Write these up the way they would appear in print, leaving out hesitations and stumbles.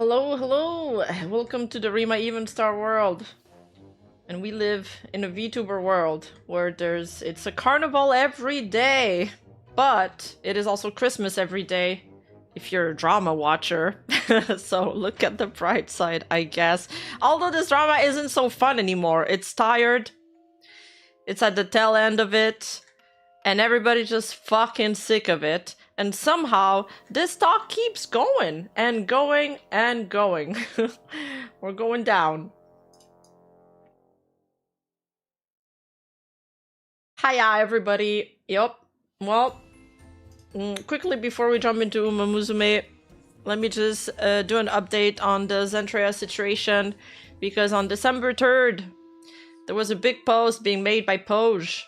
Hello, hello! Welcome to the Rima Even Star world. And we live in a VTuber world where it's a carnival every day. But it is also Christmas every day if you're a drama watcher. So look at the bright side, I guess. Although this drama isn't so fun anymore. It's tired. It's at the tail end of it. And everybody's just fucking sick of it. And somehow, this talk keeps going and going and going. We're going down. Hiya, everybody. Yup. Well, quickly before we jump into MUSUME, let me just do an update on the Zentraya situation. Because on December 3rd, there was a big post being made by Poj.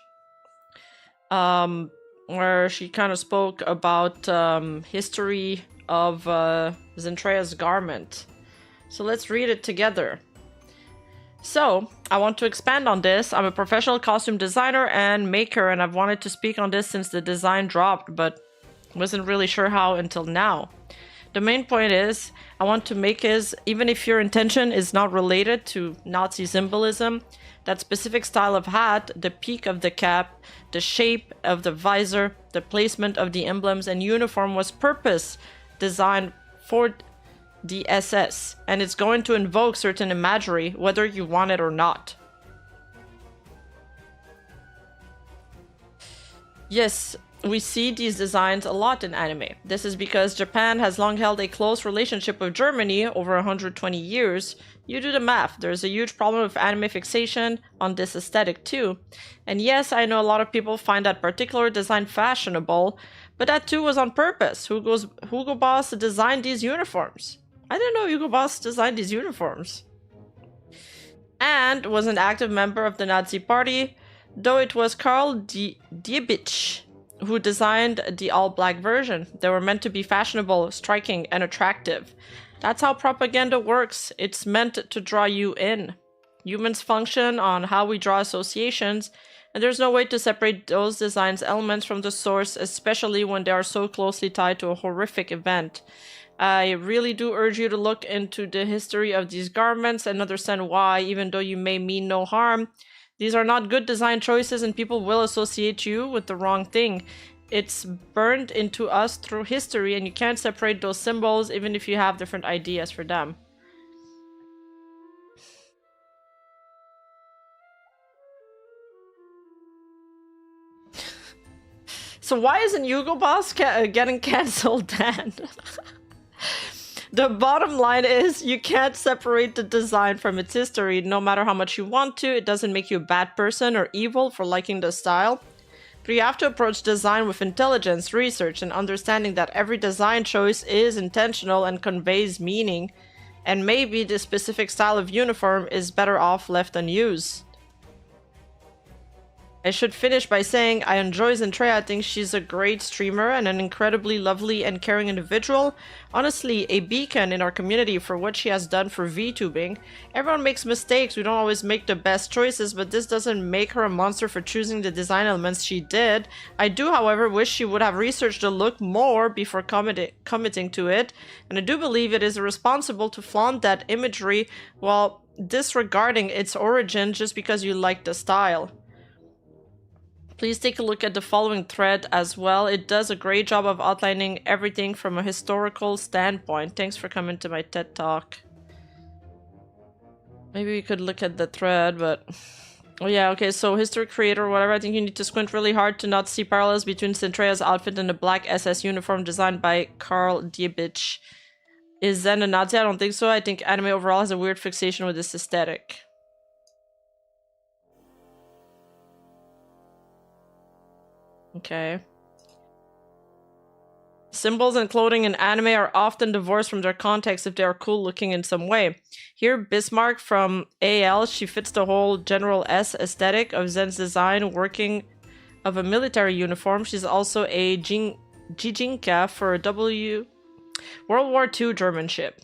Where she kind of spoke about history of Zentraya's garment. So let's read it together. So, I want to expand on this. I'm a professional costume designer and maker, and I've wanted to speak on this since the design dropped, but wasn't really sure how until now. The main point is, I want to make is, even if your intention is not related to Nazi symbolism, that specific style of hat, the peak of the cap, the shape of the visor, the placement of the emblems and uniform was purpose designed for the SS, and it's going to invoke certain imagery, whether you want it or not. Yes, we see these designs a lot in anime. This is because Japan has long held a close relationship with Germany over 120 years. You do the math, there's a huge problem with anime fixation on this aesthetic too. And yes, I know a lot of people find that particular design fashionable, but that too was on purpose. Hugo Boss designed these uniforms. I didn't know Hugo Boss designed these uniforms. And was an active member of the Nazi Party, though it was Karl Diebitsch who designed the all-black version. They were meant to be fashionable, striking, and attractive. That's how propaganda works. It's meant to draw you in. Humans function on how we draw associations, and there's no way to separate those designs elements from the source, especially when they are so closely tied to a horrific event. I really do urge you to look into the history of these garments and understand why, even though you may mean no harm, these are not good design choices and people will associate you with the wrong thing. It's burned into us through history and you can't separate those symbols even if you have different ideas for them. So why isn't Hugo Boss getting cancelled then? The bottom line is you can't separate the design from its history no matter how much you want to. It doesn't make you a bad person or evil for liking the style. But you have to approach design with intelligence, research, and understanding that every design choice is intentional and conveys meaning. And maybe this specific style of uniform is better off left unused. I should finish by saying I enjoy Zentraya. I think she's a great streamer and an incredibly lovely and caring individual. Honestly, a beacon in our community for what she has done for VTubing. Everyone makes mistakes, we don't always make the best choices, but this doesn't make her a monster for choosing the design elements she did. I do, however, wish she would have researched the look more before committing to it, and I do believe it is irresponsible to flaunt that imagery while disregarding its origin just because you like the style. Please take a look at the following thread as well. It does a great job of outlining everything from a historical standpoint. Thanks for coming to my TED Talk. Maybe we could look at the thread, but... Oh yeah, okay, so history creator or whatever, I think you need to squint really hard to not see parallels between Zentraya's outfit and the black SS uniform designed by Karl Diebitsch. Is Zen a Nazi? I don't think so. I think anime overall has a weird fixation with this aesthetic. Okay. Symbols and clothing in anime are often divorced from their context if they are cool looking in some way. Here, Bismarck from AL, she fits the whole General S aesthetic of Zen's design, working of a military uniform. She's also a Jijinka for a World War II German ship.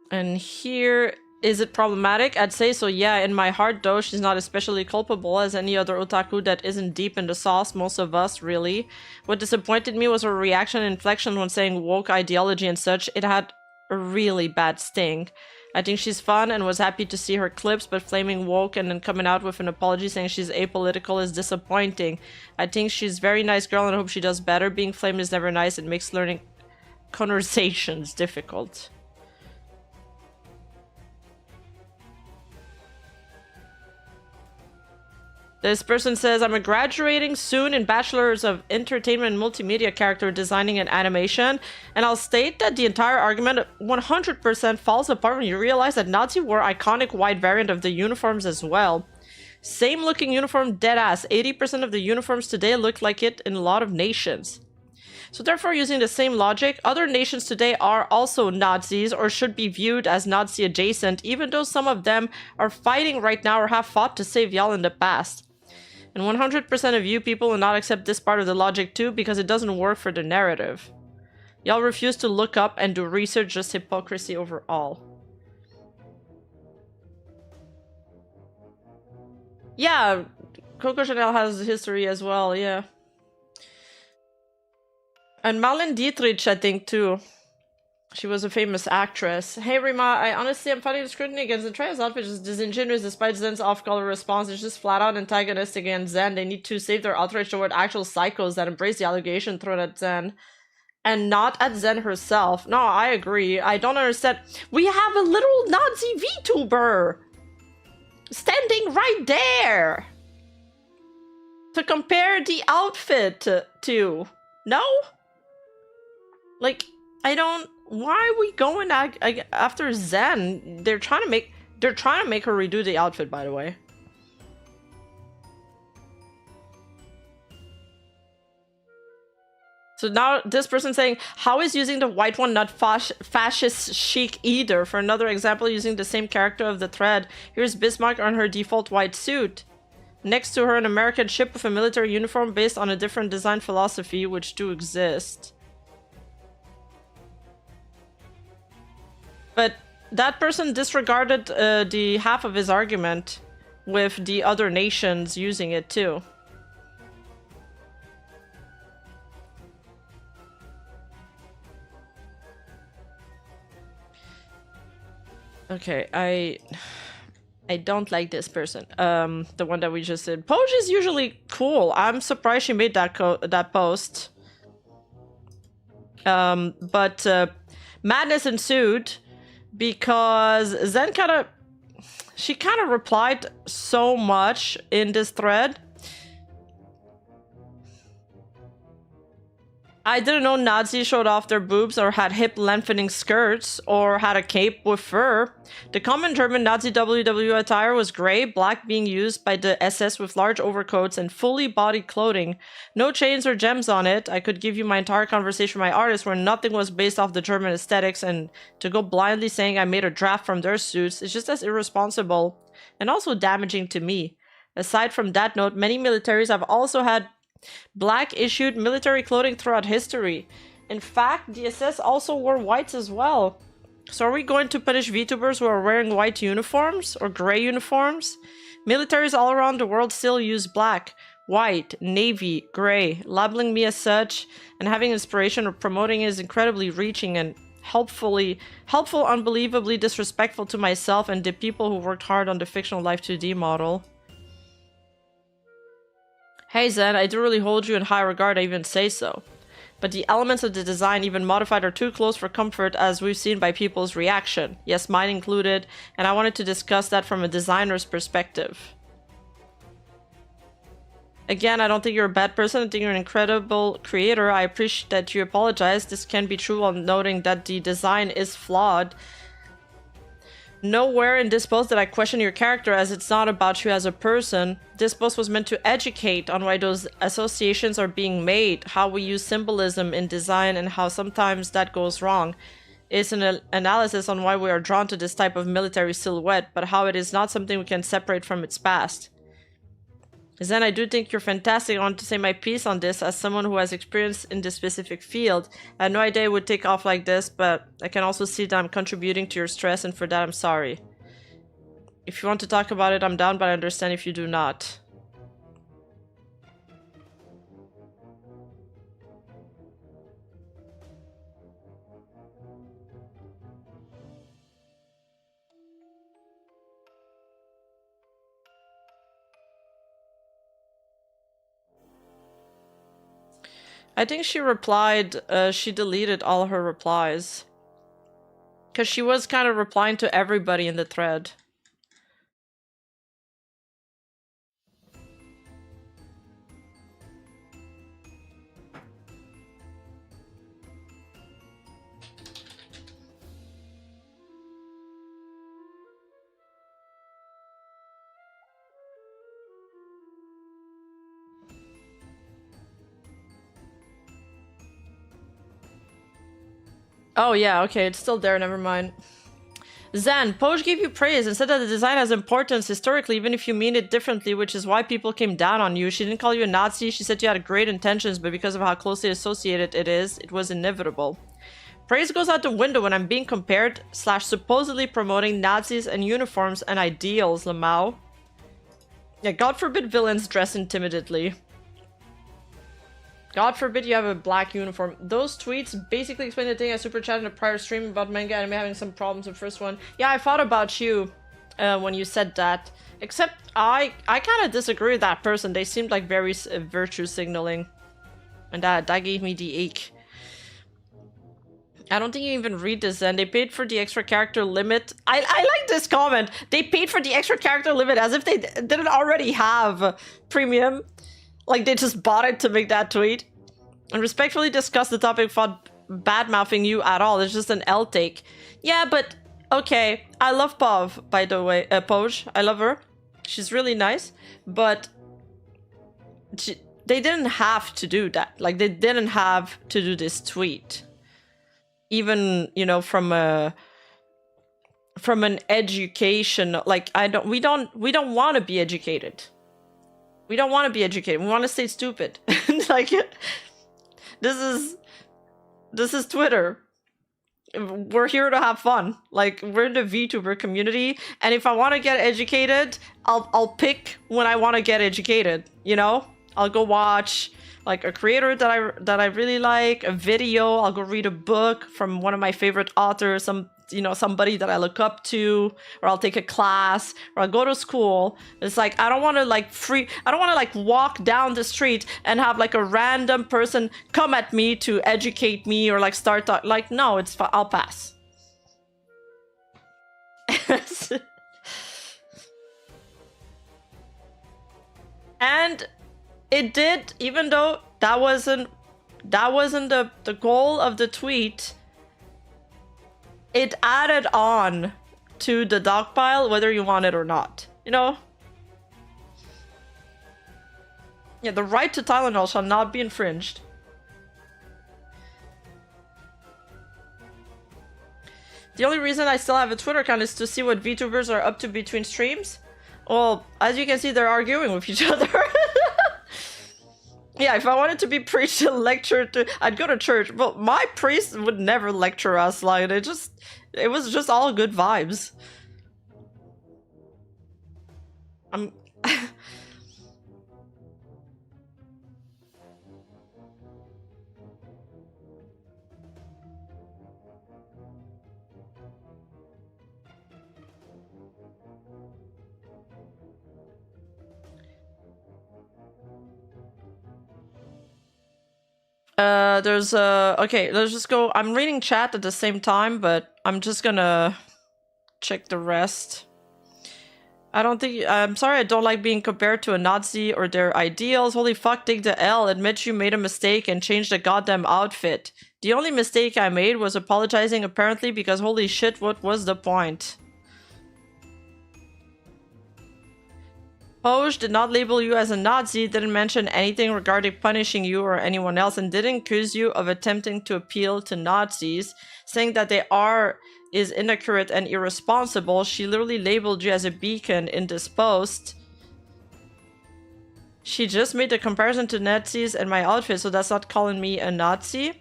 And here Is it problematic? I'd say so, yeah. In my heart, though, she's not especially culpable as any other otaku that isn't deep in the sauce, most of us, really. What disappointed me was her reaction and inflection when saying woke ideology and such. It had a really bad sting. I think she's fun and was happy to see her clips, but flaming woke and then coming out with an apology saying she's apolitical is disappointing. I think she's a very nice girl and I hope she does better. Being flamed is never nice. It makes learning conversations difficult. This person says, I'm graduating soon in Bachelor's of Entertainment and Multimedia Character Designing and Animation, and I'll state that the entire argument 100% falls apart when you realize that Nazi wore iconic white variant of the uniforms as well. Same looking uniform, deadass. 80% of the uniforms today look like it in a lot of nations. So therefore, using the same logic, other nations today are also Nazis or should be viewed as Nazi adjacent, even though some of them are fighting right now or have fought to save y'all in the past. And 100% of you people will not accept this part of the logic too because it doesn't work for the narrative. Y'all refuse to look up and do research, just hypocrisy overall. Yeah, Coco Chanel has history as well, yeah. And Marlene Dietrich, I think, too. She was a famous actress. Hey, Rima, I honestly am finding the scrutiny against Zentraya's outfit is disingenuous despite Zen's off-color response. It's just flat-out antagonistic against Zen. They need to save their outrage toward actual psychos that embrace the allegation thrown at Zen. And not at Zen herself. No, I agree. I don't understand. We have a little Nazi VTuber standing right there to compare the outfit to. No? Like, I don't... Why are we going after Zen? They're trying to make her redo the outfit, by the way. So now this person saying, how is using the white one not fascist chic either? For another example, using the same character of the thread. Here's Bismarck on her default white suit. Next to her, an American ship with a military uniform based on a different design philosophy, which do exist. But that person disregarded the half of his argument with the other nations using it too. Okay, I don't like this person. The one that we just did. Poge is usually cool. I'm surprised she made that post. But madness ensued. Because Zen she kind of replied so much in this thread. I didn't know Nazis showed off their boobs or had hip lengthening skirts or had a cape with fur. The common German Nazi WW attire was gray, black being used by the SS with large overcoats and fully bodied clothing. No chains or gems on it. I could give you my entire conversation with my artists where nothing was based off the German aesthetics, and to go blindly saying I made a draft from their suits is just as irresponsible and also damaging to me. Aside from that note, many militaries have also had black issued military clothing throughout history. In fact, the SS also wore whites as well. So are we going to punish VTubers who are wearing white uniforms or gray uniforms? Militaries all around the world still use black, white, navy, gray. Labeling me as such and having inspiration or promoting it is incredibly reaching and helpful, unbelievably disrespectful to myself and the people who worked hard on the fictional Life 2D model. Hey Zen, I do really hold you in high regard, I even say so. But the elements of the design even modified are too close for comfort as we've seen by people's reaction. Yes, mine included, and I wanted to discuss that from a designer's perspective. Again, I don't think you're a bad person, I think you're an incredible creator. I appreciate that you apologize. This can be true while noting that the design is flawed. Nowhere in this post did I question your character, as it's not about you as a person. This post was meant to educate on why those associations are being made, how we use symbolism in design, and how sometimes that goes wrong. It's an analysis on why we are drawn to this type of military silhouette, but how it is not something we can separate from its past. Zen, I do think you're fantastic. I want to say my piece on this as someone who has experience in this specific field. I had no idea it would take off like this, but I can also see that I'm contributing to your stress, and for that I'm sorry. If you want to talk about it, I'm down, but I understand if you do not. I think she replied, she deleted all her replies. Because she was kind of replying to everybody in the thread. Oh yeah, okay, it's still there, never mind. Zen, Poge gave you praise and said that the design has importance historically, even if you mean it differently, which is why people came down on you. She didn't call you a Nazi, she said you had great intentions, but because of how closely associated it was inevitable. Praise goes out the window when I'm being compared / supposedly promoting Nazis and uniforms and ideals, Lamau. Yeah, God forbid villains dress intimidantly. God forbid you have a black uniform. Those tweets basically explain the thing I super chatted in a prior stream about manga anime having some problems. The first one. Yeah, I thought about you when you said that. Except I kind of disagree with that person. They seemed like very virtue signaling. And that gave me the ache. I don't think you even read this then. They paid for the extra character limit. I like this comment. They paid for the extra character limit as if they didn't already have premium. Like, they just bought it to make that tweet. And respectfully discuss the topic without bad-mouthing you at all. It's just an L take. Yeah, but... Okay, I love Pov, by the way. Poj, I love her. She's really nice. But... they didn't have to do that. Like, they didn't have to do this tweet. Even, you know, from an education... Like, we don't want to be educated. We don't want to be educated. We want to stay stupid. Like, this is Twitter. We're here to have fun. Like, we're in the VTuber community, and if I want to get educated, I'll pick when I want to get educated. You know, I'll go watch like a creator that I really like, a video. I'll go read a book from one of my favorite authors. Somebody that I look up to, or I'll take a class, or I'll go to school. It's like, I don't want to like walk down the street and have like a random person come at me to educate me or like start talk. Like, no, I'll pass. And it did, even though that wasn't the goal of the tweet, it added on to the dog pile, whether you want it or not. You know? Yeah, the right to Tylenol shall not be infringed. The only reason I still have a Twitter account is to see what VTubers are up to between streams. Well, as you can see, they're arguing with each other. Yeah, if I wanted to be preached and lectured, I'd go to church. But my priest would never lecture us. Like, it was just all good vibes. Okay, let's just go. I'm reading chat at the same time, but I'm just gonna check the rest. I'm sorry, I don't like being compared to a Nazi or their ideals. Holy fuck, take the L. Admit you made a mistake and change the goddamn outfit. The only mistake I made was apologizing, apparently, because holy shit, what was the point? Poge did not label you as a Nazi, didn't mention anything regarding punishing you or anyone else, and didn't accuse you of attempting to appeal to Nazis, saying that is inaccurate and irresponsible. She literally labeled you as a beacon in this post. She just made the comparison to Nazis and my outfit, so that's not calling me a Nazi.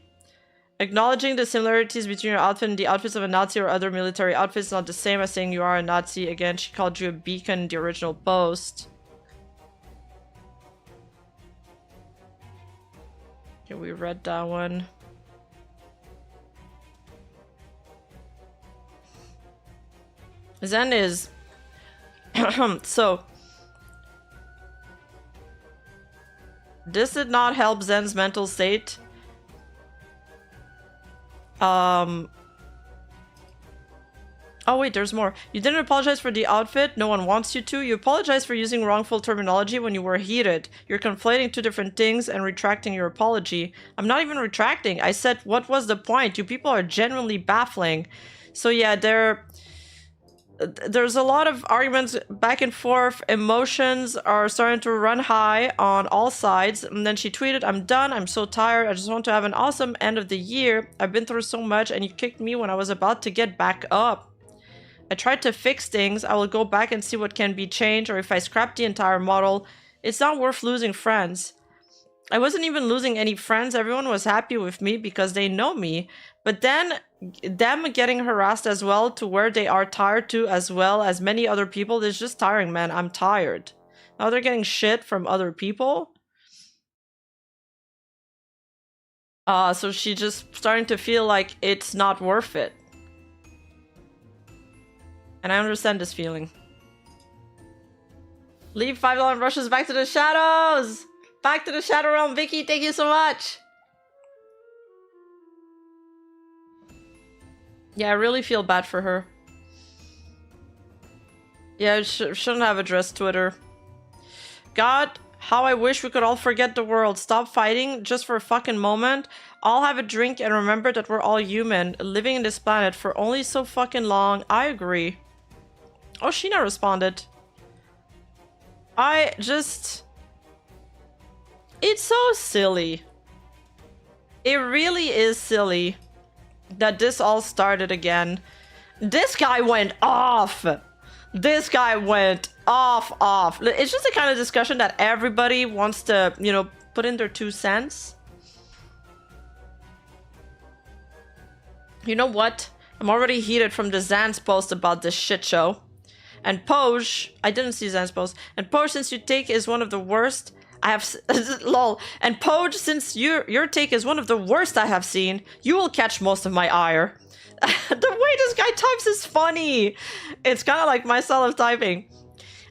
Acknowledging the similarities between your outfit and the outfits of a Nazi or other military outfits is not the same as saying you are a Nazi. Again, she called you a beacon in the original post. Okay, we read that one. Zen is... so... This did not help Zen's mental state. Oh wait, there's more. You didn't apologize for the outfit. No one wants you to. You apologized for using wrongful terminology when you were heated. You're conflating two different things and retracting your apology. I'm not even retracting. I said, what was the point? You people are genuinely baffling. So yeah, there's a lot of arguments back and forth. Emotions are starting to run high on all sides. And then she tweeted, I'm done. I'm so tired. I just want to have an awesome end of the year. I've been through so much and you kicked me when I was about to get back up. I tried to fix things. I will go back and see what can be changed, or if I scrap the entire model. It's not worth losing friends. I wasn't even losing any friends. Everyone was happy with me because they know me. But then them getting harassed as well, to where they are tired too, as well as many other people, is just tiring, man. I'm tired. Now they're getting shit from other people. So she's just starting to feel like it's not worth it. And I understand this feeling. Leave $5 rushes back to the shadows! Back to the Shadow Realm, Vicky, thank you so much! Yeah, I really feel bad for her. Yeah, I shouldn't have addressed Twitter. God, how I wish we could all forget the world. Stop fighting just for a fucking moment. All have a drink and remember that we're all human, living in this planet for only so fucking long. I agree. Oh, Sheena responded. It's so silly. It really is silly that this all started again. This guy went off. This guy went off. It's just the kind of discussion that everybody wants to, you know, put in their 2 cents. You know what? I'm already heated from the Zan's post about this shit show. And Poge, I didn't see Zan's post. And Poge, since your take is one of the worst I have... lol. And Poge, since your take is one of the worst I have seen, you will catch most of my ire. The way this guy types is funny. It's kind of like my style of typing.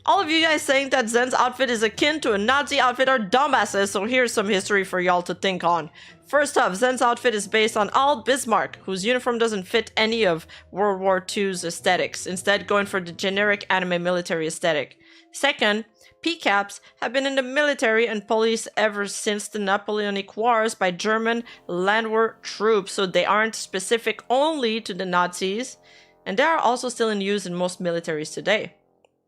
All of you guys saying that Zen's outfit is akin to a Nazi outfit are dumbasses, so here's some history for y'all to think on. First off, Zen's outfit is based on Al Bismarck, whose uniform doesn't fit any of World War II's aesthetics, instead going for the generic anime military aesthetic. Second, PCAPs have been in the military and police ever since the Napoleonic Wars by German landwehr troops, so they aren't specific only to the Nazis, and they are also still in use in most militaries today.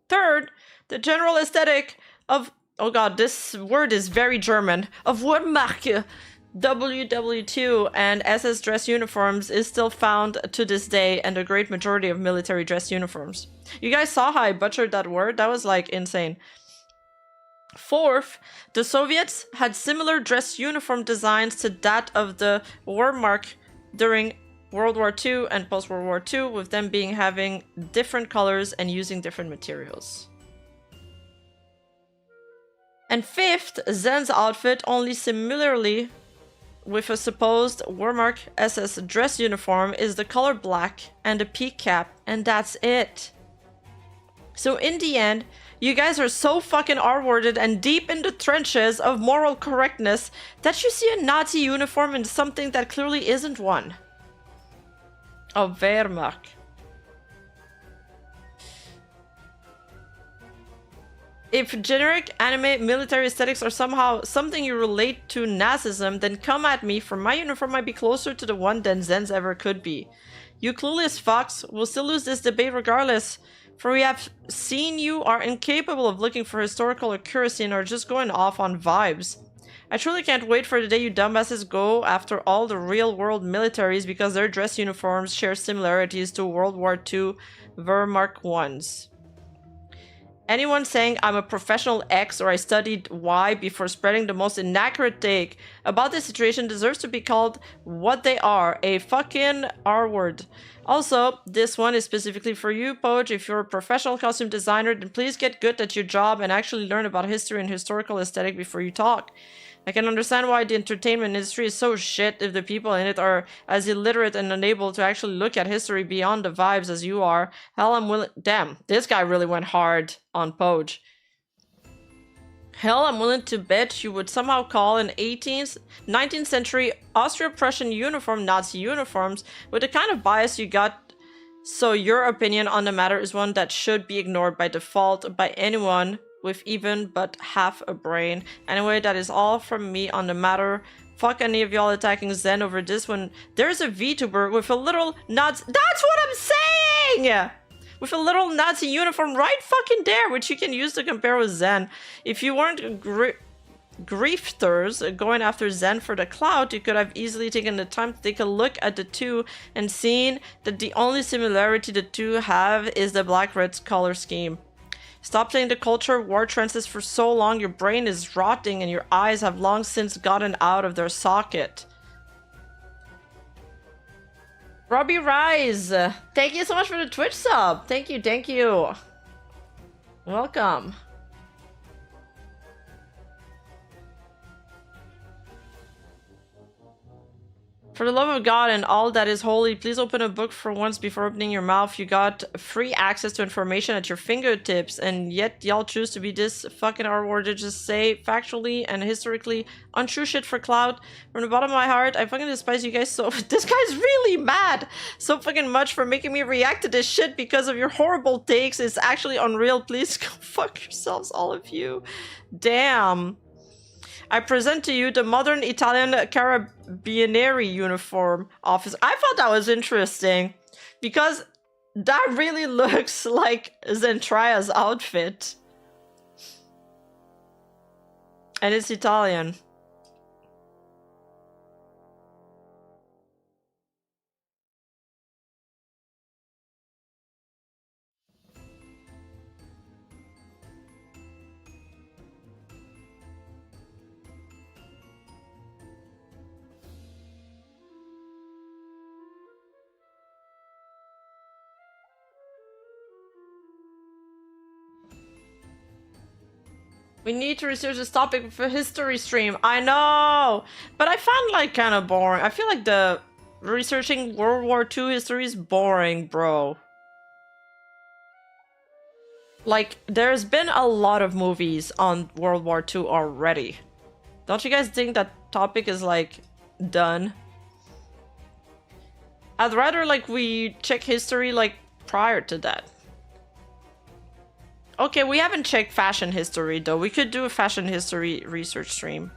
Third, the general aesthetic of, oh god, this word is very German, of Wehrmacht, WW2 and SS dress uniforms is still found to this day, and a great majority of military dress uniforms. You guys saw how I butchered that word? That was like insane. Fourth, the Soviets had similar dress uniform designs to that of the Wehrmacht during World War II and post-World War II, with them having different colors and using different materials. And fifth, Zen's outfit, only similarly with a supposed Wehrmacht SS dress uniform, is the color black and a peak cap, and that's it. So in the end, you guys are so fucking R-worded and deep in the trenches of moral correctness that you see a Nazi uniform in something that clearly isn't one. Oh, Wehrmacht. If generic anime military aesthetics are somehow something you relate to Nazism, then come at me, for my uniform might be closer to the one than Zen's ever could be. You clueless fucks will still lose this debate regardless, for we have seen you are incapable of looking for historical accuracy and are just going off on vibes. I truly can't wait for the day you dumbasses go after all the real-world militaries because their dress uniforms share similarities to World War II Wehrmacht ones. Anyone saying I'm a professional X or I studied Y before spreading the most inaccurate take about the situation deserves to be called what they are, a fucking R word. Also, this one is specifically for you, Poach. If you're a professional costume designer, then please get good at your job and actually learn about history and historical aesthetic before you talk. I can understand why the entertainment industry is so shit if the people in it are as illiterate and unable to actually look at history beyond the vibes as you are. Hell, I'm willing- Damn, this guy really went hard on Poach. Hell, I'm willing to bet you would somehow call an 19th century Austro-Prussian uniform Nazi uniforms with the kind of bias you got. So your opinion on the matter is one that should be ignored by default by anyone with even but half a brain. Anyway, that is all from me on the matter. Fuck any of y'all attacking Zen over this when there's a VTuber with a little Nazi— That's what I'm saying! With a little Nazi uniform right fucking there, which you can use to compare with Zen. If you weren't grifters going after Zen for the clout, you could have easily taken the time to take a look at the two and seen that the only similarity the two have is the black-red color scheme. Stop playing the culture war trances for so long, your brain is rotting and your eyes have long since gotten out of their socket. Robbie Rise, thank you so much for the Twitch sub. Thank you, thank you. Welcome. For the love of God and all that is holy, please open a book for once before opening your mouth. You got free access to information at your fingertips, and yet y'all choose to be this fucking R-word to just say factually and historically untrue shit for clout. From the bottom of my heart, I fucking despise you guys so— This guy's really mad so fucking much for making me react to this shit because of your horrible takes. It's actually unreal. Please go fuck yourselves, all of you. Damn. I present to you the modern Italian Carabinieri uniform officer. I thought that was interesting because that really looks like Zentraya's outfit. And it's Italian. We need to research this topic for history stream. I know, but I found like kind of boring. I feel like the researching World War II history is boring, bro. Like, there's been a lot of movies on World War II already. Don't you guys think that topic is like done? I'd rather like we check history like prior to that. Okay, we haven't checked fashion history though. We could do a fashion history research stream.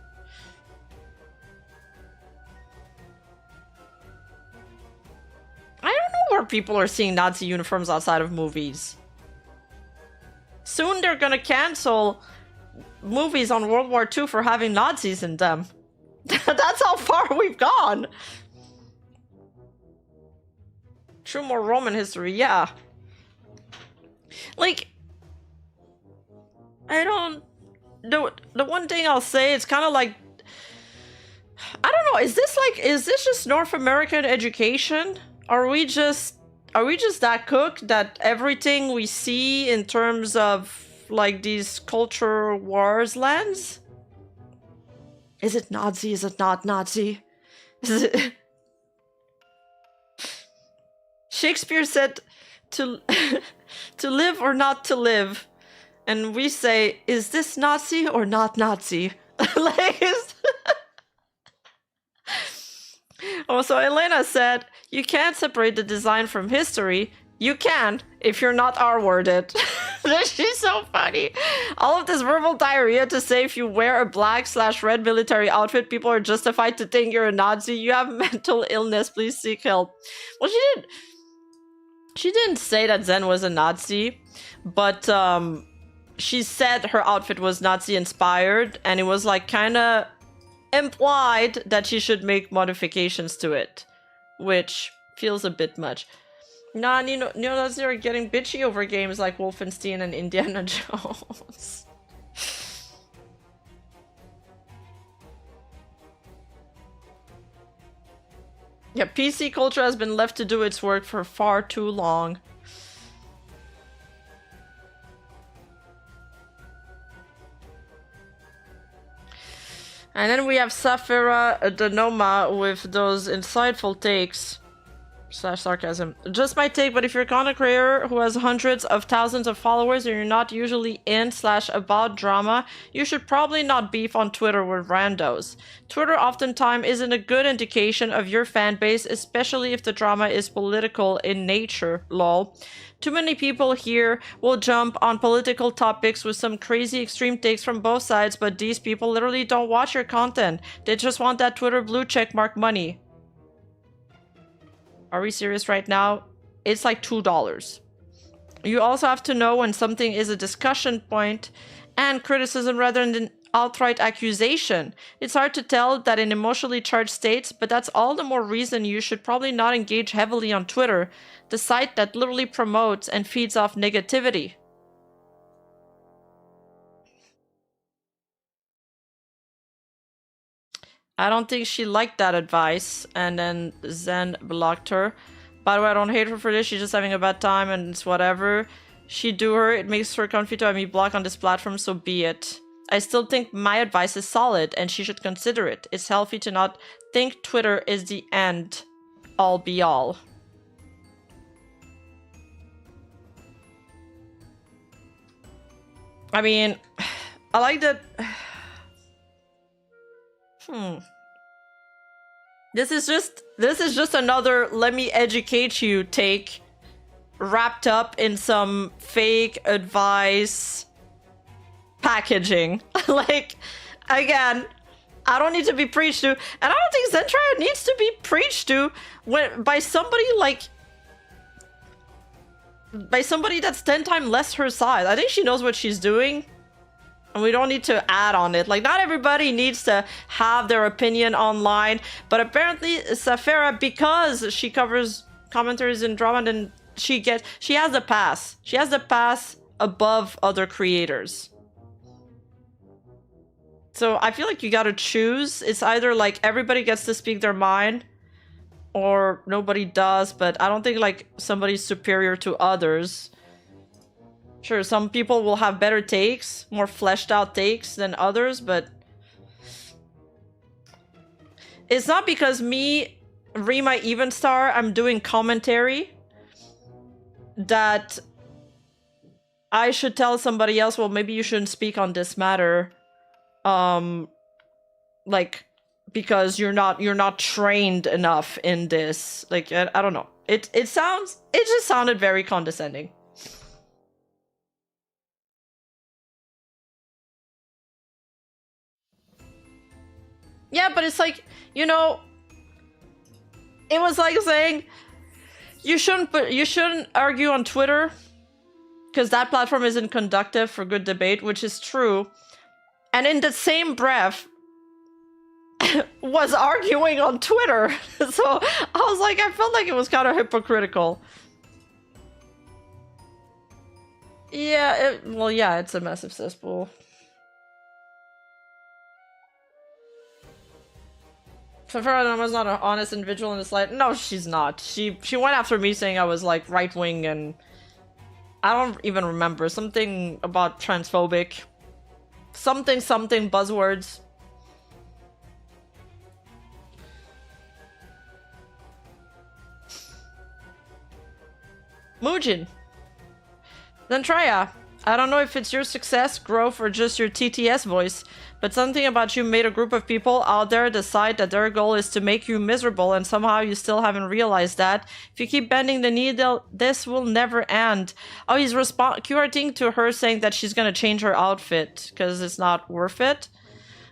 I don't know where people are seeing Nazi uniforms outside of movies. Soon they're gonna cancel movies on World War II for having Nazis in them. That's how far we've gone. True, more Roman history, yeah. Like, I don't... The one thing I'll say, it's kind of like... I don't know, is this just North American education? Are we just that cooked that everything we see in terms of, like, these culture wars lands? Is it Nazi? Is it not Nazi? Is it... Shakespeare said to live or not to live. And we say, is this Nazi or not Nazi? Like, oh, so Elena said, you can't separate the design from history. You can, if you're not R-worded. She's so funny. All of this verbal diarrhea to say if you wear a black/red military outfit, people are justified to think you're a Nazi. You have mental illness, please seek help. Well, she didn't say that Zen was a Nazi, but she said her outfit was Nazi inspired, and it was like kind of implied that she should make modifications to it, which feels a bit much. Nah, neo-Nazis are getting bitchy over games like Wolfenstein and Indiana Jones. Yeah, PC culture has been left to do its work for far too long. And then we have Safira Denoma with those insightful takes. Slash sarcasm. Just my take, but if you're a content creator who has hundreds of thousands of followers and you're not usually in slash about drama, you should probably not beef on Twitter with randos. Twitter oftentimes isn't a good indication of your fan base, especially if the drama is political in nature, lol. Too many people here will jump on political topics with some crazy extreme takes from both sides, but these people literally don't watch your content. They just want that Twitter blue checkmark money. Are we serious right now? It's like $2. You also have to know when something is a discussion point and criticism rather than outright accusation. It's hard to tell that in emotionally charged states, but that's all the more reason you should probably not engage heavily on Twitter, the site that literally promotes and feeds off negativity. I don't think she liked that advice, and then Zen blocked her. By the way, I don't hate her for this, she's just having a bad time and it's whatever. She do her, it makes her comfy to have me block on this platform, so be it. I still think my advice is solid and she should consider it. It's healthy to not think Twitter is the end all be all. I mean, I like that... This is just another let me educate you take wrapped up in some fake advice packaging. Like, again, I don't need to be preached to, and I don't think Zentraya needs to be preached to by somebody that's 10 times less her size. I think she knows what she's doing. And we don't need to add on it. Like, not everybody needs to have their opinion online. But apparently, Safira, because she covers commentaries in drama, then she has the pass. She has the pass above other creators. So I feel like you gotta choose. It's either like everybody gets to speak their mind or nobody does. But I don't think like somebody's superior to others. Sure, some people will have better takes, more fleshed out takes than others, but it's not because me, Rima Evenstar, I'm doing commentary that I should tell somebody else, well, maybe you shouldn't speak on this matter. Like, because you're not trained enough in this. Like, I don't know. It just sounded very condescending. Yeah, but it's like, you know, it was like saying you shouldn't argue on Twitter because that platform isn't conducive for good debate, which is true. And in the same breath was arguing on Twitter. So I was like, I felt like it was kind of hypocritical. Yeah, well, yeah, it's a massive cesspool. Safira was not an honest individual in this light. No, she's not. She went after me saying I was like right wing and I don't even remember something about transphobic, something buzzwords. Mujin. Zentraya. I don't know if it's your success, growth, or just your TTS voice, but something about you made a group of people out there decide that their goal is to make you miserable, and somehow you still haven't realized that. If you keep bending the needle, this will never end. Oh, he's QRTing to her saying that she's gonna change her outfit because it's not worth it.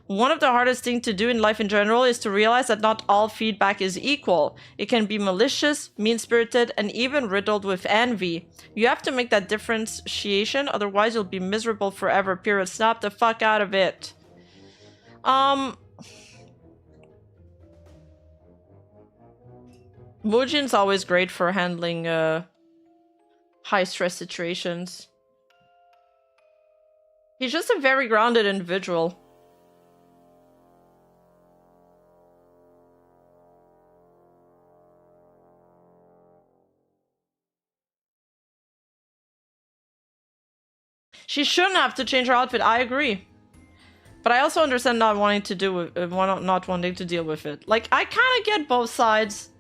One of the hardest things to do in life in general is to realize that not all feedback is equal. It can be malicious, mean-spirited, and even riddled with envy. You have to make that differentiation, otherwise you'll be miserable forever, period. Snap the fuck out of it. Mujin's always great for handling high stress situations. He's just a very grounded individual. She shouldn't have to change her outfit, I agree. But I also understand not wanting to not wanting to deal with it. Like, I kind of get both sides.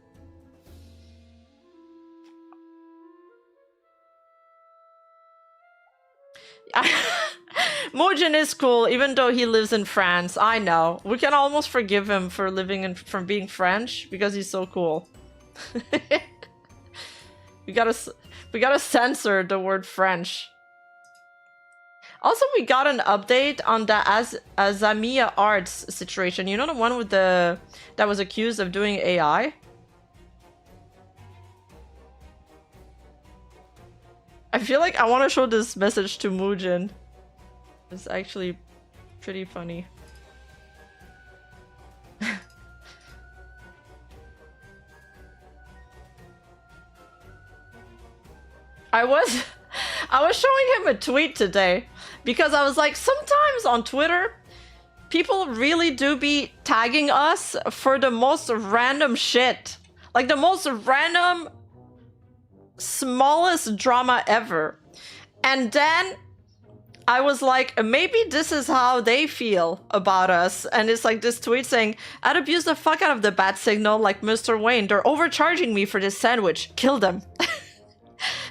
Mojin is cool, even though he lives in France. I know. We can almost forgive him for from being French because he's so cool. we gotta censor the word French. Also, we got an update on the Azamiya Arts situation. You know, the one with that was accused of doing AI? I feel like I want to show this message to Mujin. It's actually pretty funny. I was showing him a tweet today because I was like, sometimes on Twitter, people really do be tagging us for the most random shit. Like the most random, smallest drama ever. And then I was like, maybe this is how they feel about us. And it's like this tweet saying, I'd abuse the fuck out of the bat signal like Mr. Wayne. They're overcharging me for this sandwich. Kill them.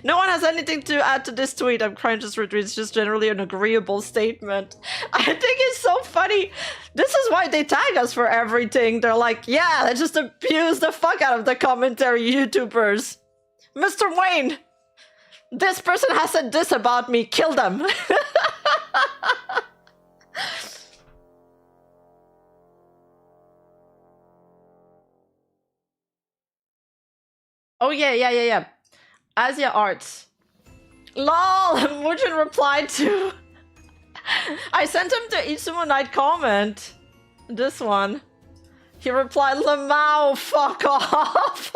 No one has anything to add to this tweet. I'm crying just retweet. It's just generally an agreeable statement. I think it's so funny. This is why they tag us for everything. They're like, yeah, let's just abuse the fuck out of the commentary YouTubers. Mr. Wayne, this person has said this about me. Kill them. Oh, yeah. Asia Arts. LOL! Mujin replied to... I sent him the MUSUME night comment. This one. He replied, Lamau, fuck off!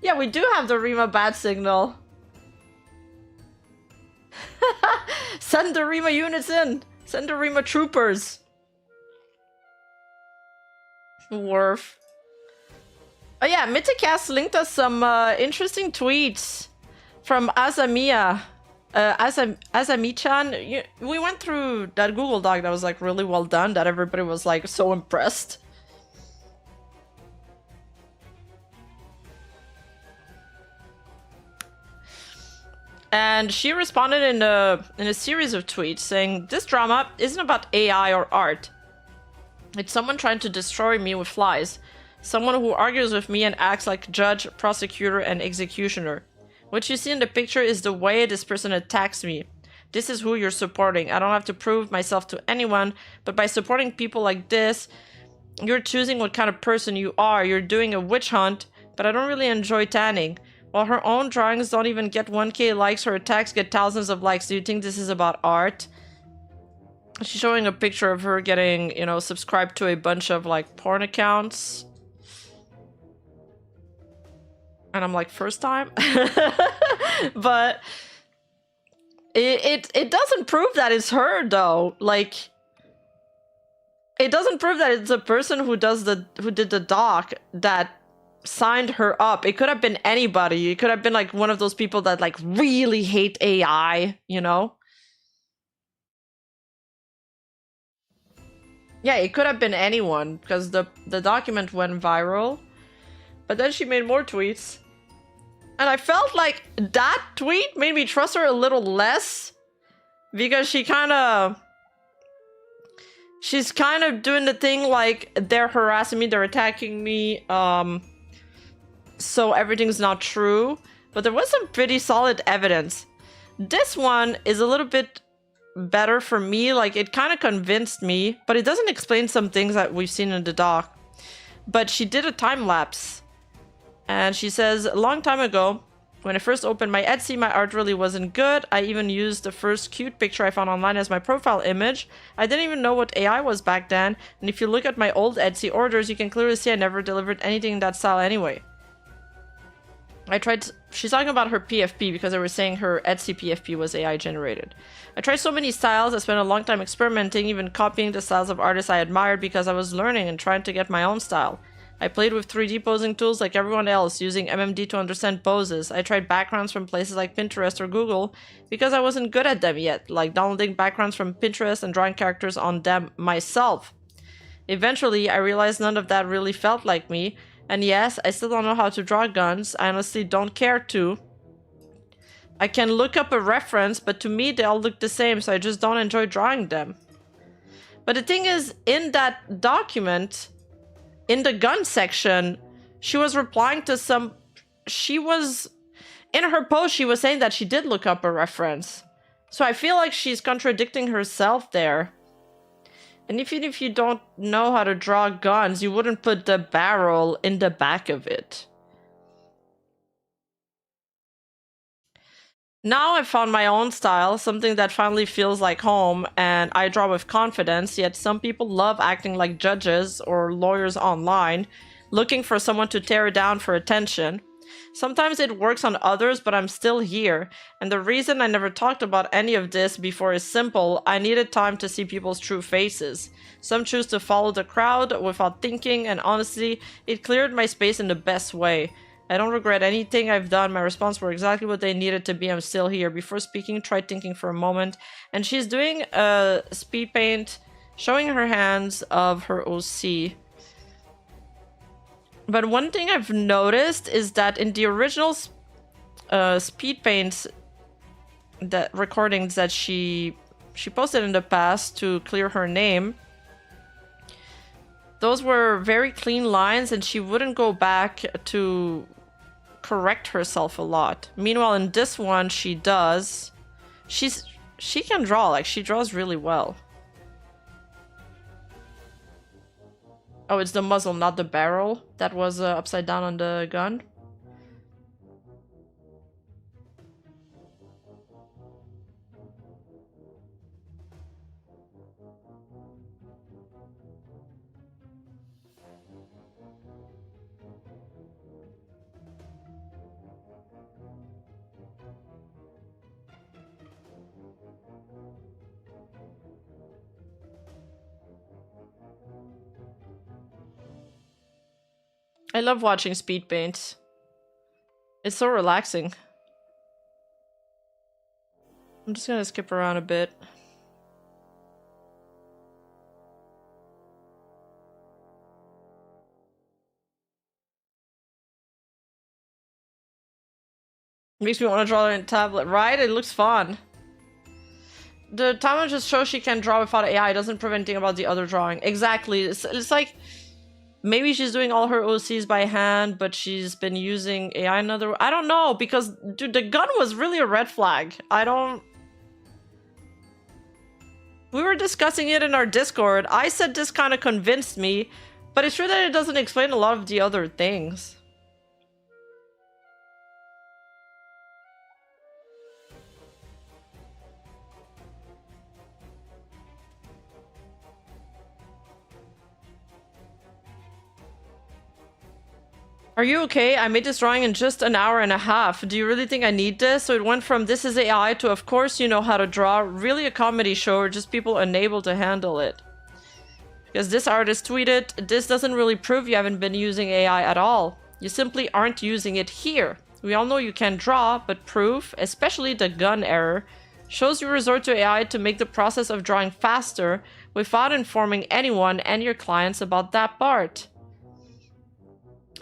Yeah, we do have the Rima bat signal. Send the Rima units in! Send the Rima troopers! Worf. Oh yeah, Mythicast linked us some interesting tweets from Azamiya. Azami-chan. We went through that Google Doc that was like really well done, that everybody was like so impressed. And she responded in a series of tweets saying, this drama isn't about AI or art. It's someone trying to destroy me with lies. Someone who argues with me and acts like judge, prosecutor, and executioner. What you see in the picture is the way this person attacks me. This is who you're supporting. I don't have to prove myself to anyone, but by supporting people like this, you're choosing what kind of person you are. You're doing a witch hunt, but I don't really enjoy tanning. While her own drawings don't even get 1k likes, her attacks get thousands of likes. Do you think this is about art? She's showing a picture of her getting, you know, subscribed to a bunch of, like, porn accounts. And I'm like, first time? But it doesn't prove that it's her, though. Like, it doesn't prove that it's the person who did the doc that signed her up. It could have been anybody. It could have been, like, one of those people that, like, really hate AI, you know? Yeah, it could have been anyone, because the document went viral. But then she made more tweets. And I felt like that tweet made me trust her a little less. Because she's kind of doing the thing like, they're harassing me, they're attacking me, so everything's not true. But there was some pretty solid evidence. This one is a little bit better for me, like it kind of convinced me, but it doesn't explain some things that we've seen in the doc. But she did a time lapse, and she says, a long time ago, When I first opened my Etsy, my art really wasn't good. I even used the first cute picture I found online as my profile image. I didn't even know what AI was back then, and if you look at my old Etsy orders, you can clearly see I never delivered anything in that style anyway. She's talking about her PFP because I was saying her Etsy PFP was AI generated. I tried so many styles, I spent a long time experimenting, even copying the styles of artists I admired because I was learning and trying to get my own style. I played with 3D posing tools like everyone else, using MMD to understand poses. I tried backgrounds from places like Pinterest or Google because I wasn't good at them yet, like downloading backgrounds from Pinterest and drawing characters on them myself. Eventually, I realized none of that really felt like me, and yes, I still don't know how to draw guns. I honestly don't care to. I can look up a reference, but to me they all look the same, so I just don't enjoy drawing them. But the thing is, in that document, in the gun section, she was replying to some... In her post, she was saying that she did look up a reference. So I feel like she's contradicting herself there. And even if you don't know how to draw guns, you wouldn't put the barrel in the back of it. Now I've found my own style, something that finally feels like home, and I draw with confidence, yet some people love acting like judges or lawyers online, looking for someone to tear down for attention. Sometimes it works on others, but I'm still here, and the reason I never talked about any of this before is simple. I needed time to see people's true faces. Some choose to follow the crowd without thinking, and honestly, it cleared my space in the best way. I don't regret anything I've done. My response were exactly what they needed to be. I'm still here. Before speaking, try thinking for a moment. And she's doing a speed paint, showing her hands of her OC. But one thing I've noticed is that in the original speed paints, that recordings that she posted in the past to clear her name, those were very clean lines, and she wouldn't go back to correct herself a lot. Meanwhile, in this one, she does. She can draw, like, she draws really well. Oh, it's the muzzle, not the barrel that was upside down on the gun. I love watching speed paints. It's so relaxing. I'm just gonna skip around a bit. Makes me want to draw it in tablet, right? It looks fun. The timer just shows she can draw without AI. It doesn't prove anything about the other drawing. Exactly. It's like... maybe she's doing all her OCs by hand, but she's been using AI another... I don't know, because, dude, the gun was really a red flag. I don't... we were discussing it in our Discord. I said this kind of convinced me, but it's true that it doesn't explain a lot of the other things. Are you okay? I made this drawing in just an hour and a half. Do you really think I need this? So it went from this is AI to of course you know how to draw, really a comedy show, or just people unable to handle it. Because this artist tweeted, this doesn't really prove you haven't been using AI at all. You simply aren't using it here. We all know you can draw, but proof, especially the gun error, shows you resort to AI to make the process of drawing faster without informing anyone and your clients about that part.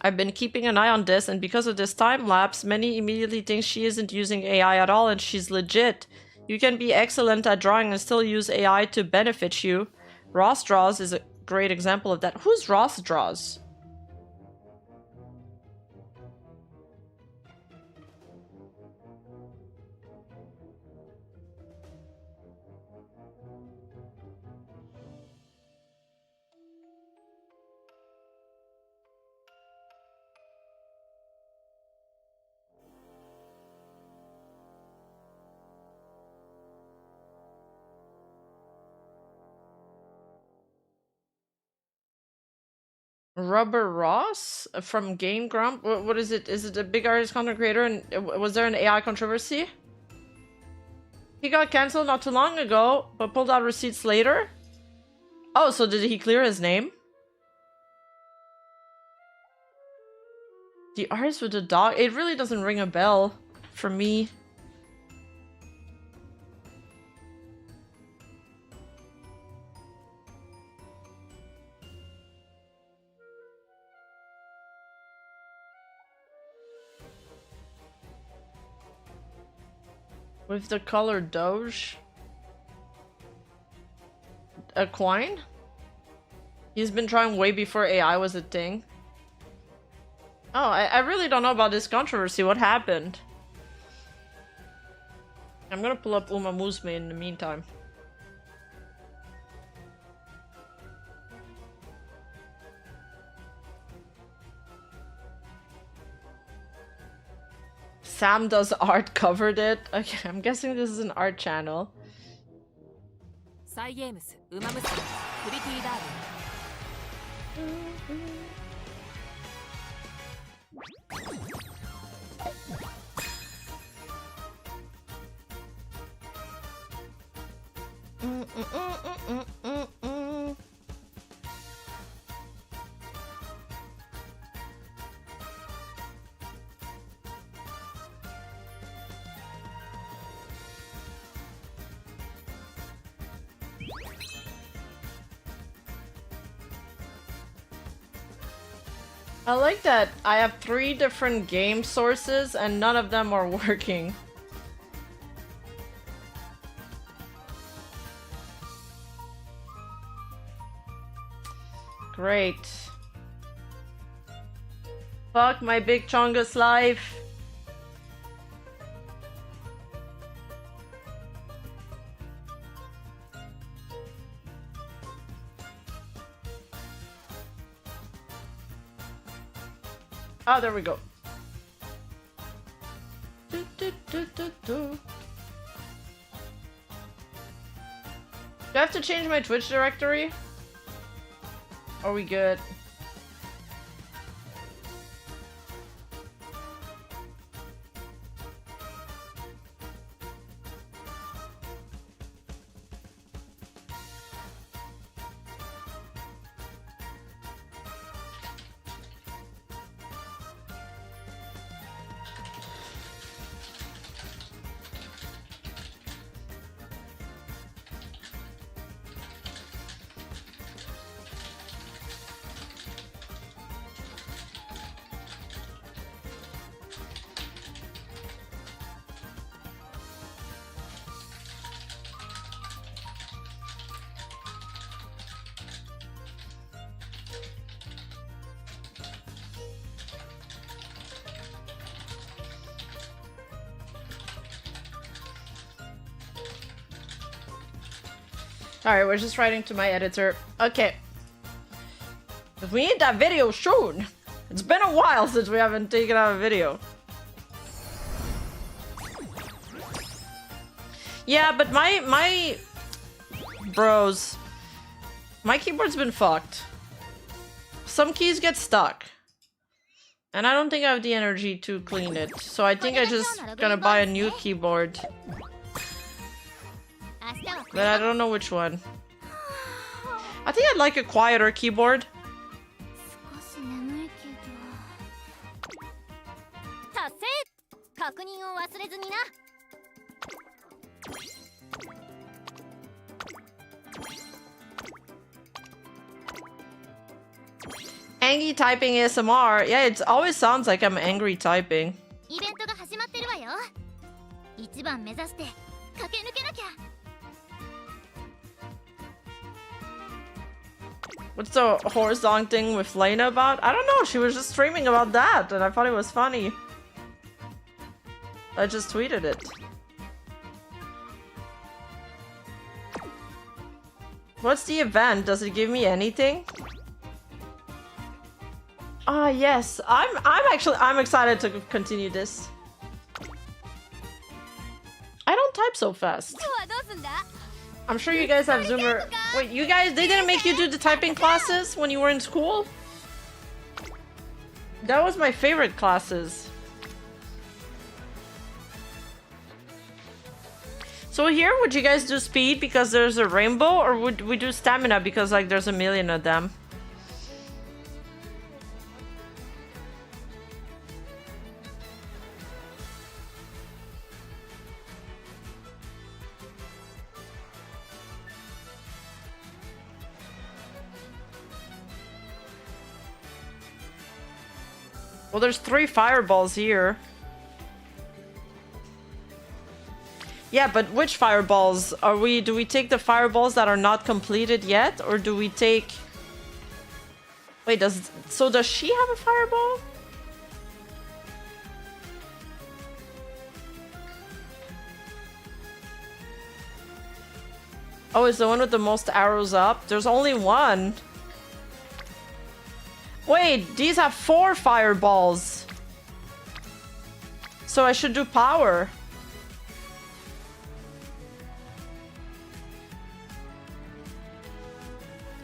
I've been keeping an eye on this, and because of this time lapse, many immediately think she isn't using AI at all and she's legit. You can be excellent at drawing and still use AI to benefit you. Ross Draws is a great example of that. Who's Ross Draws? Rubber Ross from Game Grump. What is it? Is it a big artist content creator? And was there an AI controversy? He got cancelled not too long ago, but pulled out receipts later. Oh, so did he clear his name? The artist with the dog. It really doesn't ring a bell for me. With the color Doge. Equine? He's been trying way before AI was a thing. Oh, I really don't know about this controversy. What happened? I'm gonna pull up MUSUME in the meantime. Sam Does Art covered it. Okay, I'm guessing this is an art channel. I like that I have 3 different game sources and none of them are working. Great. Fuck my big Chongus life. Oh, there we go. Do I have to change my Twitch directory? Are we good? Alright, we're just writing to my editor. Okay. We need that video soon. It's been a while since we haven't taken out a video. Yeah, but my bros, my keyboard's been fucked. Some keys get stuck. And I don't think I have the energy to clean it. So I think I just gonna buy a new keyboard. But I don't know which one. I think I'd like a quieter keyboard. Angry typing ASMR. Yeah, it always sounds like I'm angry typing. What's the horse song thing with Lena about? I don't know, she was just streaming about that and I thought it was funny. I just tweeted it. What's the event? Does it give me anything? Ah, yes. I'm excited to continue this. I don't type so fast. I'm sure you guys have Zoomer. Wait, you guys, they didn't make you do the typing classes when you were in school? That was my favorite classes. So here, would you guys do speed because there's a rainbow, or would we do stamina because like there's a million of them? Well, there's 3 fireballs here. Yeah, but which fireballs are we? Do we take the fireballs that are not completed yet, or do we take? Wait, does she have a fireball? Oh, is the one with the most arrows up? There's only one. Wait, these have 4 fireballs. So I should do power.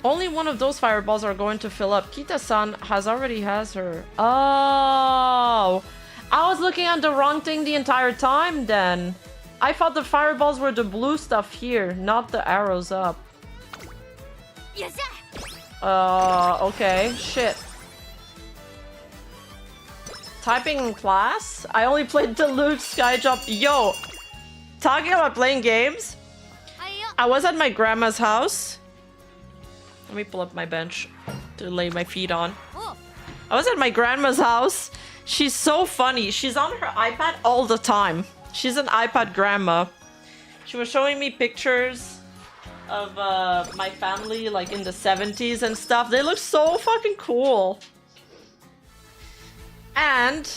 Only one of those fireballs are going to fill up. Kita-san already has her. Oh, I was looking at the wrong thing the entire time then. I thought the fireballs were the blue stuff here, not the arrows up. Okay, shit. Typing in class? I only played Deluxe Skyjump. Yo, talking about playing games, I was at my grandma's house. Let me pull up my bench to lay my feet on. I was at my grandma's house. She's so funny. She's on her iPad all the time. She's an iPad grandma. She was showing me pictures of my family like in the 70s and stuff. They look so fucking cool. And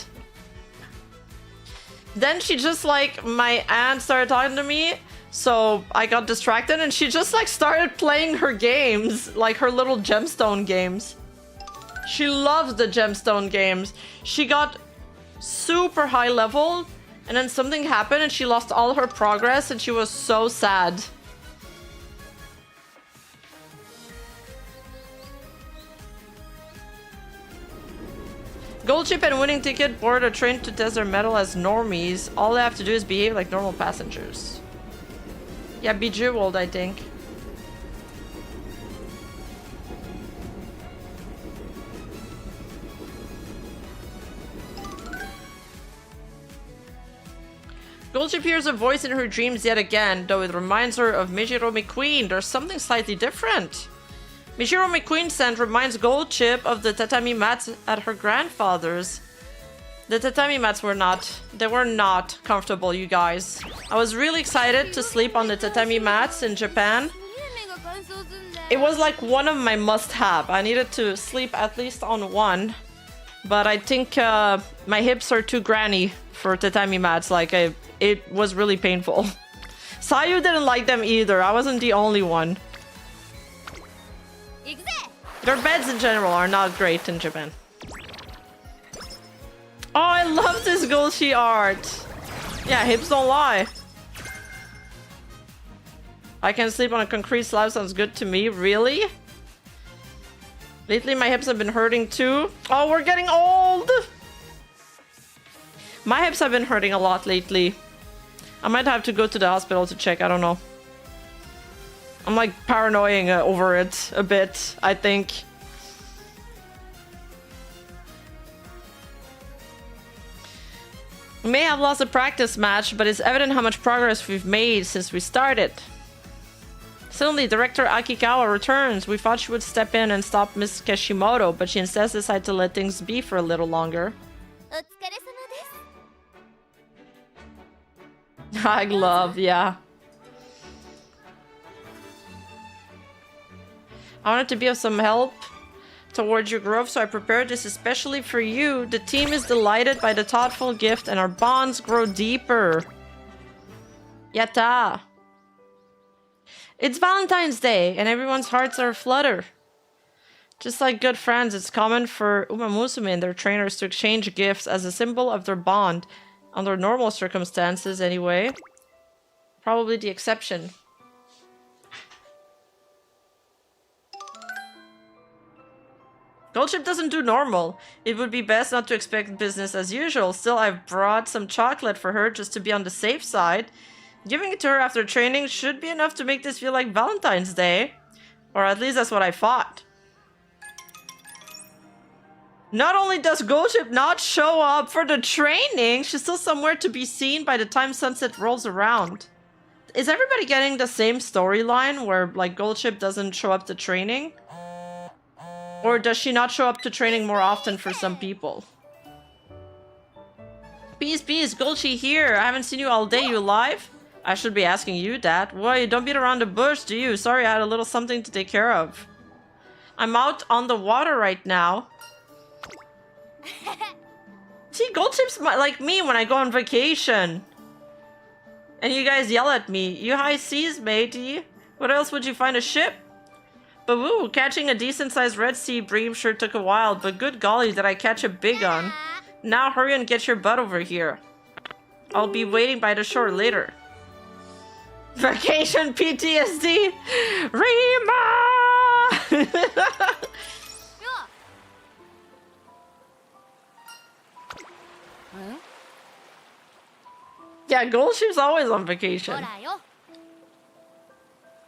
then she just like, my aunt started talking to me, so I got distracted and she just like started playing her games, like her little gemstone games. She loves the gemstone games. She got super high level and then something happened and she lost all her progress and she was so sad. GoldShip and winning ticket board are trained to test their metal as normies. All they have to do is behave like normal passengers. Yeah, Bejeweled, I think. GoldShip hears a voice in her dreams yet again, though it reminds her of Mijiro McQueen. There's something slightly different. Mijiro McQueen's scent reminds GoldShip of the tatami mats at her grandfather's. The tatami mats were not comfortable, you guys. I was really excited to sleep on the tatami mats in Japan. It was like one of my must-have. I needed to sleep at least on one. But I think my hips are too granny for tatami mats. Like, it was really painful. Sayu didn't like them either. I wasn't the only one. Their beds in general are not great in Japan. Oh, I love this Golshi art. Yeah, hips don't lie. I can sleep on a concrete slab, sounds good to me. Really? Lately my hips have been hurting too. Oh, we're getting old! My hips have been hurting a lot lately. I might have to go to the hospital to check, I don't know. I'm like paranoiding over it a bit, I think. We may have lost a practice match, but it's evident how much progress we've made since we started. Suddenly, Director Akikawa returns. We thought she would step in and stop Miss Kishimoto, but she instead decided to let things be for a little longer. High glove, yeah. I wanted to be of some help towards your growth, so I prepared this especially for you. The team is delighted by the thoughtful gift and our bonds grow deeper. Yatta! It's Valentine's Day and everyone's hearts are aflutter. Just like good friends, it's common for MUSUME and their trainers to exchange gifts as a symbol of their bond. Under normal circumstances, anyway. Probably the exception. GoldShip doesn't do normal. It would be best not to expect business as usual. Still, I've brought some chocolate for her just to be on the safe side. Giving it to her after training should be enough to make this feel like Valentine's Day. Or at least that's what I thought. Not only does GoldShip not show up for the training, she's still somewhere to be seen by the time sunset rolls around. Is everybody getting the same storyline where, like, GoldShip doesn't show up to training? Or does she not show up to training more often for some people? Peace, GoldShip here. I haven't seen you all day. You alive? I should be asking you that. Why, you don't beat around the bush, do you? Sorry, I had a little something to take care of. I'm out on the water right now. See, GoldShip's like me when I go on vacation. And you guys yell at me. You high seas, matey. What else would you find a ship? But woo, catching a decent-sized red sea bream sure took a while, but good golly, did I catch a big one. Now hurry and get your butt over here. I'll be waiting by the shore later. Vacation PTSD! Rima! Yeah, GoldShip's always on vacation.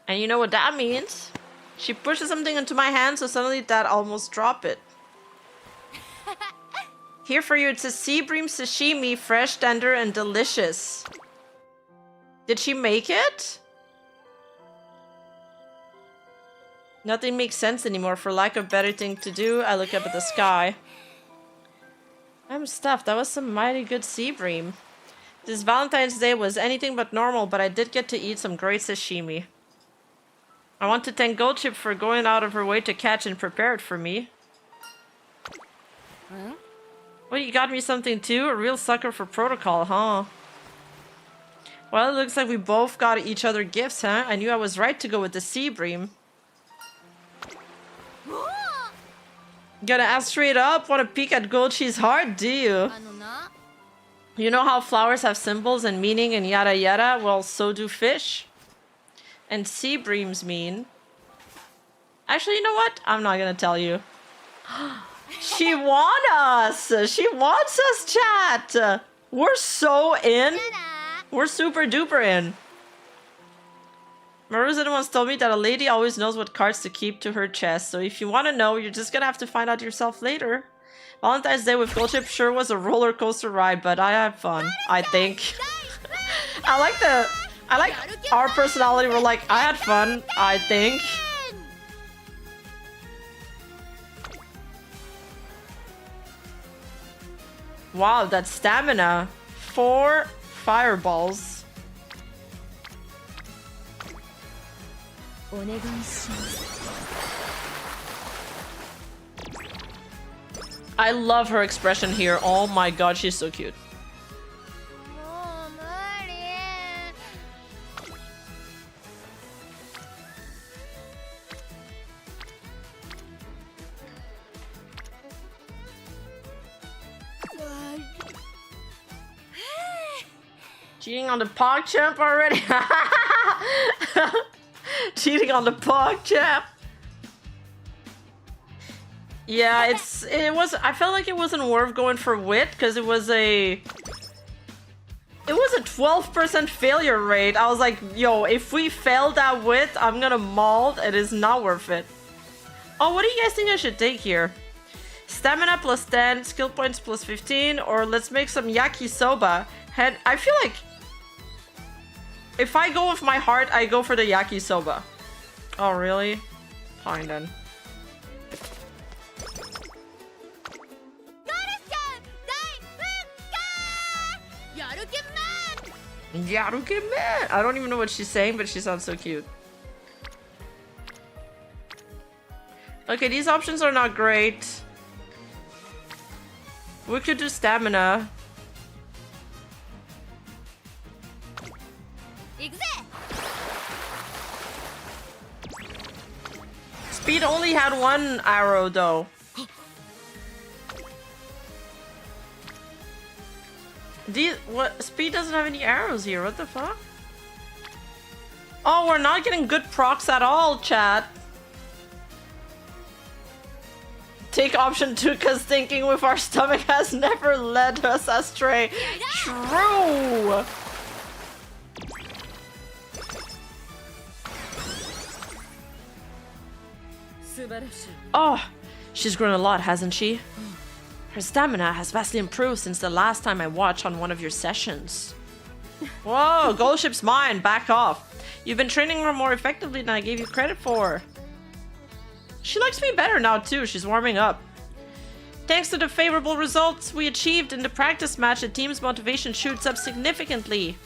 And you know what that means? She pushes something into my hand, so suddenly that almost dropped it. Here for you, it's a sea bream sashimi, fresh, tender, and delicious. Did she make it? Nothing makes sense anymore. For lack of better thing to do, I look up at the sky. I'm stuffed. That was some mighty good sea bream. This Valentine's Day was anything but normal, but I did get to eat some great sashimi. I want to thank GoldShip for going out of her way to catch and prepare it for me. Huh? Well, you got me something too? A real sucker for protocol, huh? Well, it looks like we both got each other gifts, huh? I knew I was right to go with the sea bream. Gonna ask straight up? Want to peek at GoldShip's heart, do you? You know how flowers have symbols and meaning and yada yada? Well, so do fish. And sea breams mean... Actually, you know what? I'm not gonna tell you. She wants us! She wants us, chat! We're so in! We're super duper in. Maruza once told me that a lady always knows what cards to keep to her chest, so if you want to know, you're just gonna have to find out yourself later. Valentine's Day with GoldShip sure was a roller coaster ride, but I had fun, I think. I like our personality. We're like, I had fun, I think. Wow, that's stamina. 4 fireballs. I love her expression here. Oh my god, she's so cute. Cheating on the PogChamp already? Cheating on the PogChamp? Yeah, I felt like it wasn't worth going for wit because it was a 12% failure rate. I was like, yo, if we fail that wit, I'm gonna maul. It is not worth it. Oh, what do you guys think I should take here? Stamina plus 10, skill points plus 15, or let's make some yakisoba. I feel like if I go with my heart, I go for the yakisoba. Oh, really? Fine then. Yaruke-man! I don't even know what she's saying, but she sounds so cute. Okay, these options are not great. We could do stamina. Speed only had 1 arrow though. Speed doesn't have any arrows here, what the fuck? Oh, we're not getting good procs at all, chat. Take option 2 because thinking with our stomach has never led us astray. True! Oh, she's grown a lot, hasn't she? Her stamina has vastly improved since the last time I watched on one of your sessions. Whoa, GoldShip's mine, back off. You've been training her more effectively than I gave you credit for. She likes me better now too, she's warming up. Thanks to the favorable results we achieved in the practice match, the team's motivation shoots up significantly.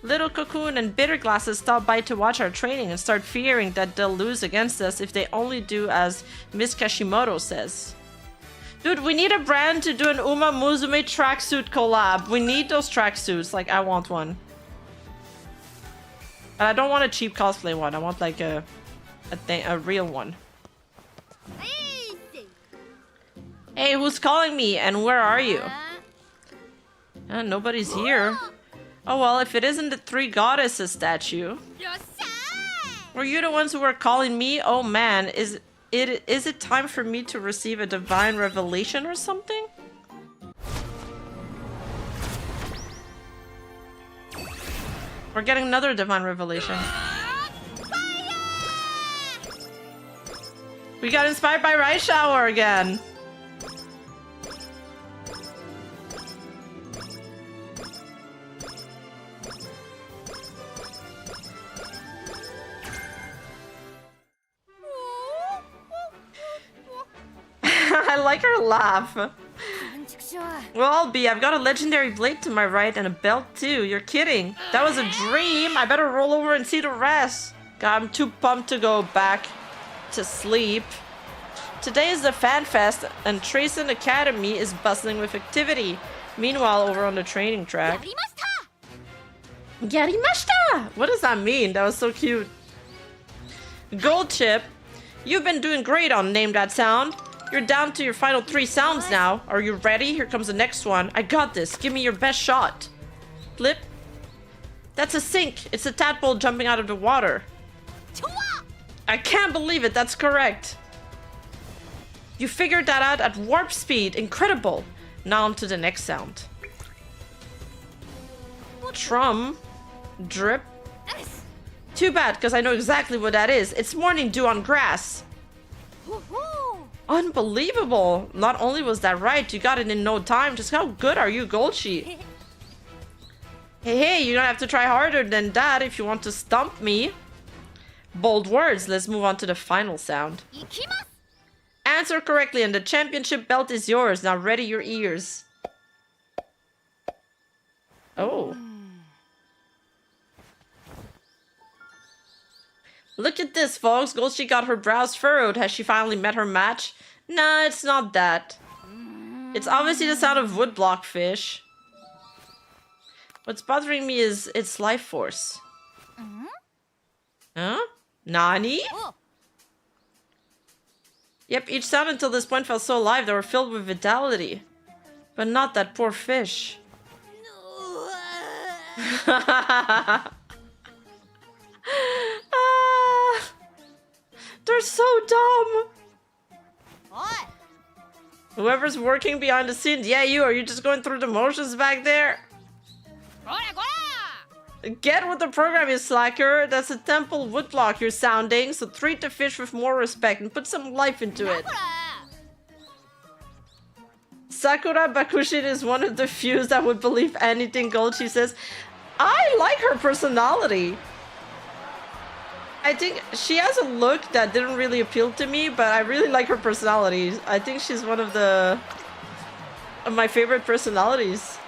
Little Cocoon and Bitter Glasses stop by to watch our training and start fearing that they'll lose against us if they only do as Miss Kashimoto says. Dude, we need a brand to do an MUSUME tracksuit collab. We need those tracksuits. Like, I want one. And I don't want a cheap cosplay one. I want like a real one. Hey, who's calling me? And where are you? Nobody's here. Oh well, if it isn't the Three Goddesses statue. Were you the ones who were calling me? Oh man, is it time for me to receive a divine revelation or something? We're getting another divine revelation. We got inspired by Rice Shower again. I like her laugh. Well, I'll be. I've got a legendary blade to my right and a belt too. You're kidding. That was a dream. I better roll over and see the rest. God, I'm too pumped to go back to sleep. Today is the Fan Fest and Tracen Academy is bustling with activity. Meanwhile, over on the training track. Yarimashita! What does that mean? That was so cute. GoldShip, you've been doing great on Name That Sound. You're down to your final 3 sounds now. Are you ready? Here comes the next one. I got this. Give me your best shot. Flip. That's a sink. It's a tadpole jumping out of the water. I can't believe it. That's correct. You figured that out at warp speed. Incredible. Now on to the next sound. Trum. Drip. Too bad, because I know exactly what that is. It's morning dew on grass. Unbelievable! Not only was that right, you got it in no time. Just how good are you, GoldShip? Hey, you don't have to try harder than that if you want to stump me. Bold words. Let's move on to the final sound. Answer correctly and the championship belt is yours. Now ready your ears. Oh. Look at this, folks. GoldShip got her brows furrowed. Has she finally met her match? Nah, it's not that. It's obviously the sound of woodblock fish. What's bothering me is its life force. Huh? Nani? Yep, each sound until this point felt so alive they were filled with vitality. But not that poor fish. They're so dumb. What? Whoever's working behind the scenes, yeah, you. Are you just going through the motions back there? Get with the program, you slacker. That's a temple woodblock you're sounding, so treat the fish with more respect and put some life into it. Sakura Bakushin is one of the few that would believe anything GoldShip says. I like her personality. I think she has a look that didn't really appeal to me, but I really like her personality. I think she's one of my favorite personalities.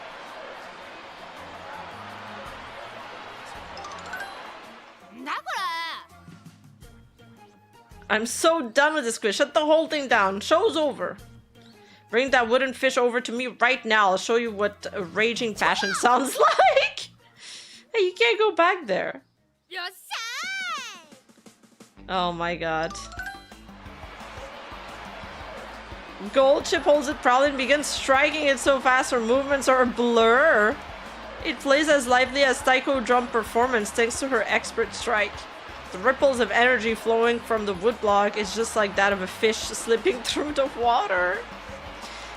I'm so done with this quiz. Shut the whole thing down. Show's over. Bring that wooden fish over to me right now. I'll show you what a raging passion sounds like. Hey, you can't go back there. Oh my god. GoldShip holds it proudly and begins striking it so fast her movements are a blur. It plays as lively as taiko drum performance thanks to her expert strike. The ripples of energy flowing from the woodblock is just like that of a fish slipping through the water.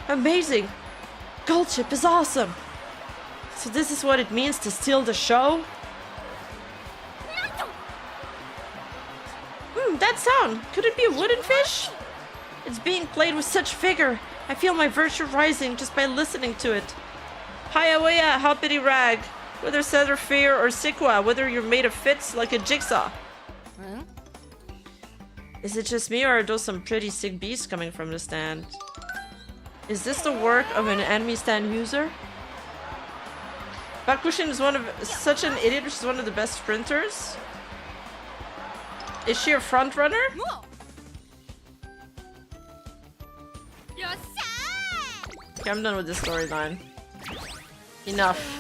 Amazing! GoldShip is awesome! So this is what it means to steal the show? That sound! Could it be a wooden fish? It's being played with such vigor. I feel my virtue rising just by listening to it. Hayawaya, hoppity rag. Whether Cedar Fear or Sikwa, whether you're made of fits like a jigsaw. Is it just me or are those some pretty sick beasts coming from the stand? Is this the work of an enemy stand user? Bakushin is such an idiot, she's one of the best sprinters. Is she a front runner? Okay, I'm done with this storyline. Enough.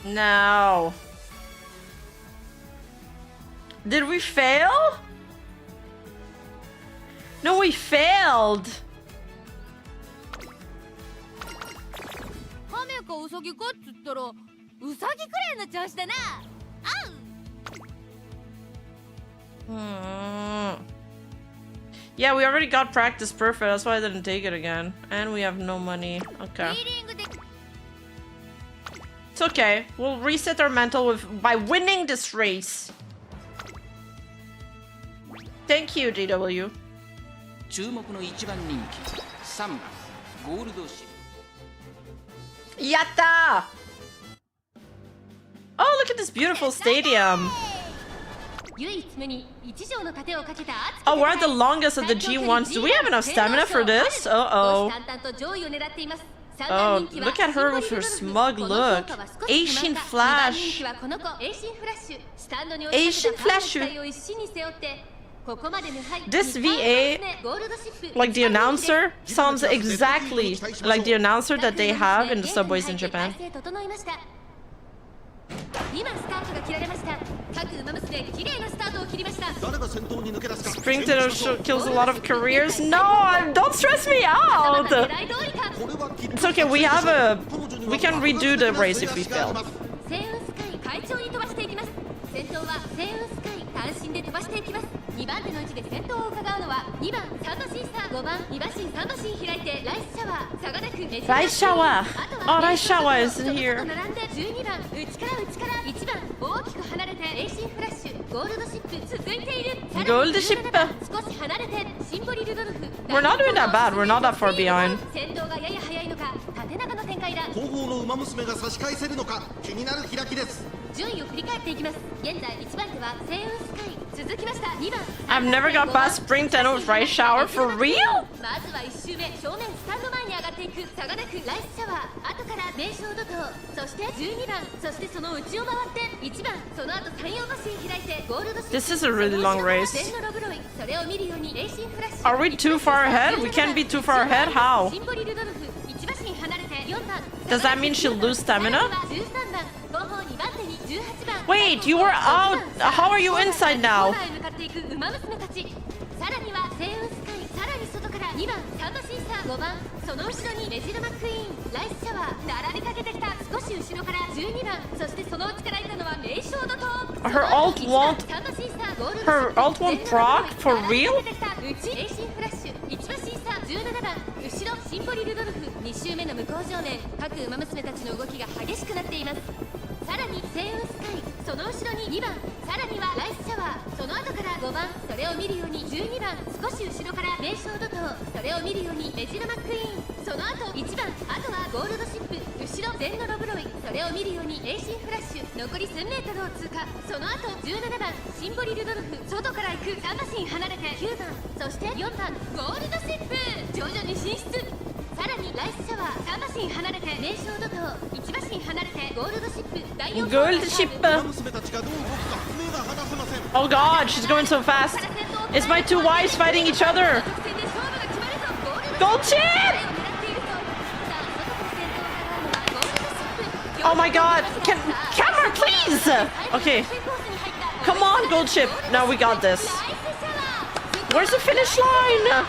Now, did we fail? No, we failed. Yeah, we already got practice perfect. That's why I didn't take it again. And we have no money. Okay. It's okay. We'll reset our mental by winning this race. Thank you, DW. Yatta! Oh, look at this beautiful stadium. Oh, we're at the longest of the G1s. Do we have enough stamina for this? Uh-oh. Oh, look at her with her smug look. Asian Flash. Asian Flash. This VA, like the announcer, sounds exactly like the announcer that they have in the subways in Japan. Springtail kills a lot of careers. No, don't stress me out. It's okay. We can redo the race if we fail. Raishawa! Oh, Raishawa is here. GoldShip! We're not doing that bad. We're not that far behind. I've never got past Spring Tenno with Rice Shower, for real? This is a really long race. Are we too far ahead? We can't be too far ahead? How? Does that mean she'll lose stamina? Wait, you were out! How are you inside now? Her ult won't proc? For real? GoldShip. Oh god, she's going so fast. It's my two wives fighting each other. GoldShip! Oh my god! Camera, please! Okay. Come on, GoldShip. Now we got this. Where's the finish line?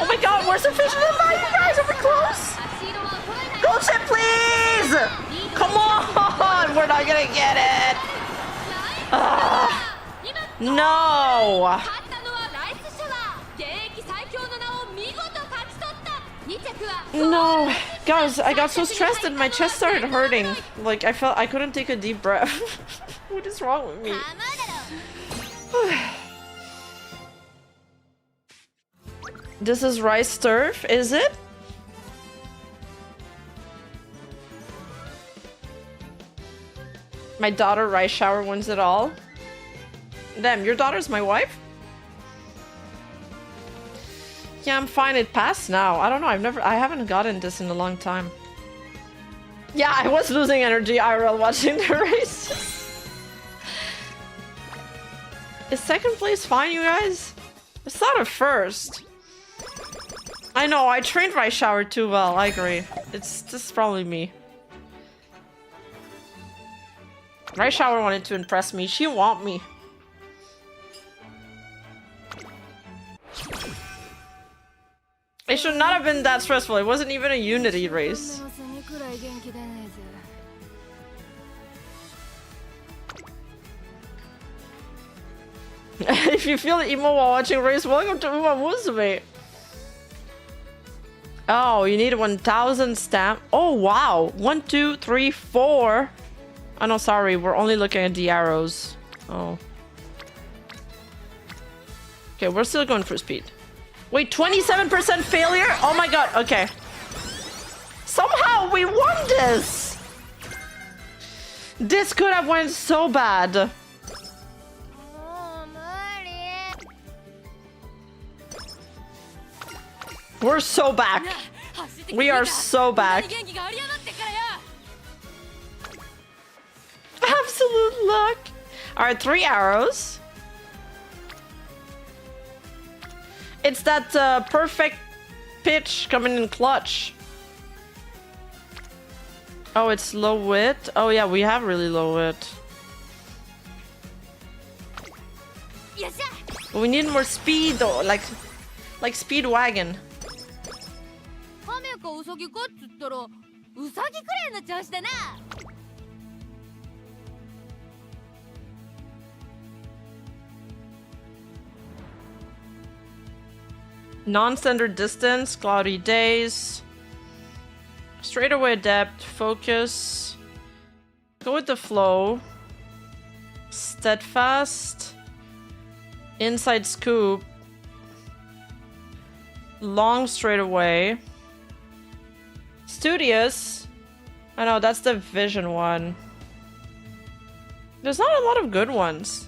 Oh my god, where's the finish line? You guys, are we close? GoldShip, please! Come on! We're not gonna get it! No! No! Guys, I got so stressed and my chest started hurting. Like, I felt I couldn't take a deep breath. What is wrong with me? This is rice turf, is it? My daughter rice shower wins it all. Damn, your daughter's my wife? Yeah, I'm fine. It passed now. I don't know. I haven't gotten this in a long time. Yeah, I was losing energy IRL watching the races. Is second place fine, you guys? It's not a first. I know, I trained rice shower too well. I agree. It's just probably me. Rice shower wanted to impress me. She want me. It should not have been that stressful. It wasn't even a unity race. If you feel emo while watching race, welcome to MUSUME. Oh, you need 1,000 stamp. Oh, wow. 1, 2, 3, 4. Oh, no, sorry. We're only looking at the arrows. Oh. Okay, we're still going for speed. Wait, 27% failure? Oh my god, okay. Somehow we won this! This could have went so bad. We're so back. We are so back. Absolute luck. Alright, 3 arrows. It's that perfect pitch coming in clutch. Oh, it's low width. Oh yeah, we have really low width. We need more speed though, like speed wagon. Non-standard distance, cloudy days, straightaway depth, focus, go with the flow, steadfast, inside scoop, long straightaway, studious. I know that's the vision one. There's not a lot of good ones.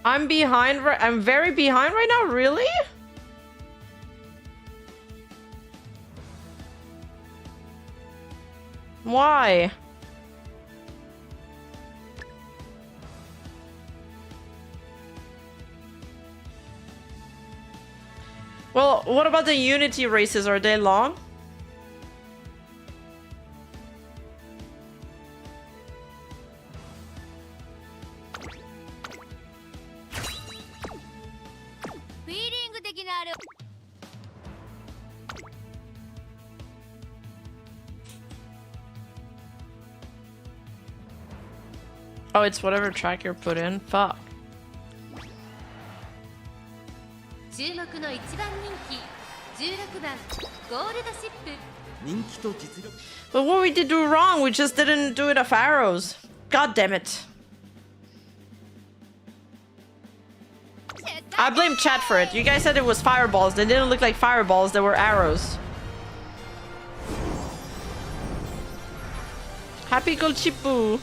I'm behind. I'm very behind right now. Really? Why? Well, what about the Unity races? Are they long? Oh, it's whatever track you're put in. Fuck. But what we did do wrong? We just didn't do enough arrows. God damn it. I blame chat for it. You guys said it was fireballs. They didn't look like fireballs. They were arrows. Happy GoldShip.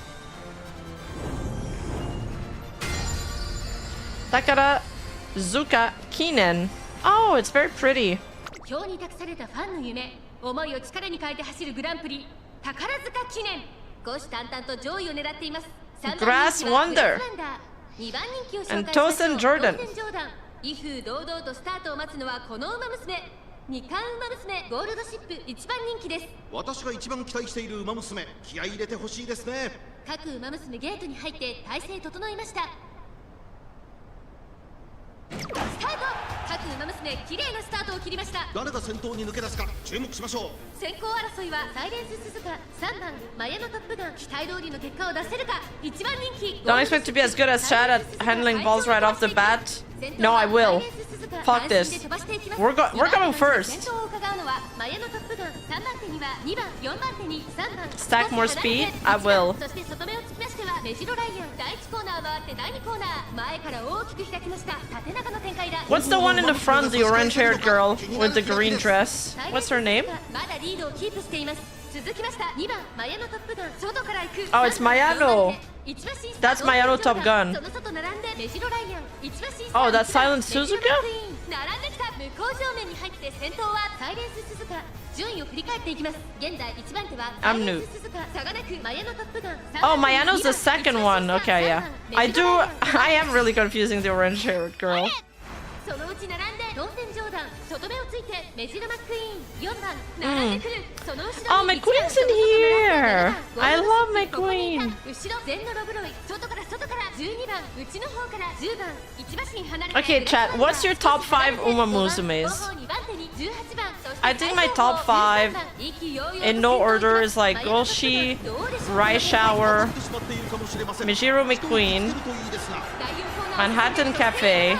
Takara Zuka Kinen. Oh, it's very pretty. Grass Wonder. And Toast and Jordan. 日韓馬娘ゴールドシップ一番人気です。私が一番期待している馬娘、気合い入れてほしいですね。各馬娘ゲートに入って体勢整いました。スタート。各馬娘綺麗なスタートを切りました。誰が先頭に抜け出すか注目しましょう。先行争いはサイレンス鈴鹿、3番マヤのトップガン、期待通りの結果を出せるか。一番人気 Don't expect to be as good as Chad at handling balls right off the bat. No, I will. Fuck this. We're going first. Stack more speed? I will. What's the one in the front, the orange-haired girl with the green dress? What's her name? Oh, it's Mayano. That's Mayano Top Gun. Oh, that's Silent Suzuka? I'm new. Oh, Mayano's the second one. Okay, yeah. I am really confusing the orange-haired girl. Oh, McQueen's in here! I love McQueen! Okay, chat, what's your top 5 Uma Musumes? I think my top 5, in no order, is like GoldShip, Rai Shower, Mijiro McQueen, Manhattan Cafe,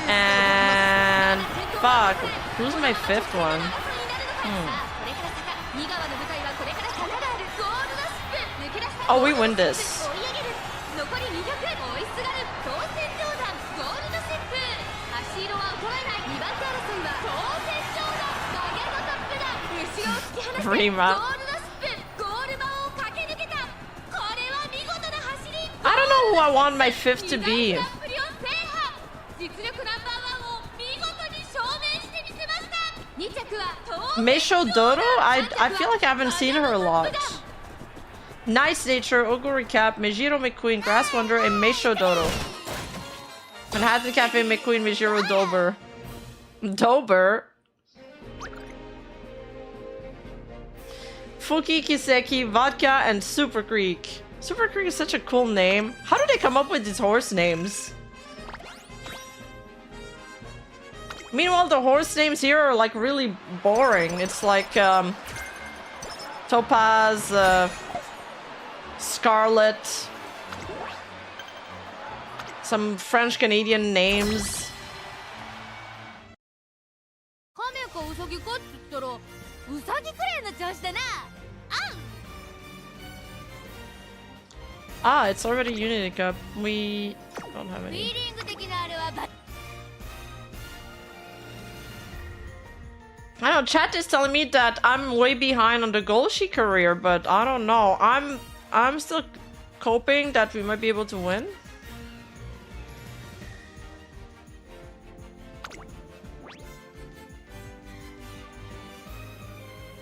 and fuck, who's my 5th one? Oh, we win this. Rima. I don't know who I want my 5th to be. Meisho Dodo? I feel like I haven't seen her a lot. Nice Nature, Oguri Cap, Mijiro McQueen, Grass Wonder, and Meisho Dodo. Manhattan Cafe, McQueen, Mijiro Dober. Dober? Fuki Kiseki, Vodka, and Super Creek. Super Creek is such a cool name. How do they come up with these horse names? Meanwhile, the horse names here are like really boring. It's like Topaz, Scarlet, some French-Canadian names. Ah, it's already Unity Cup. We don't have any. I know, chat is telling me that I'm way behind on the GoldShip career, but I don't know. I'm still hoping that we might be able to win.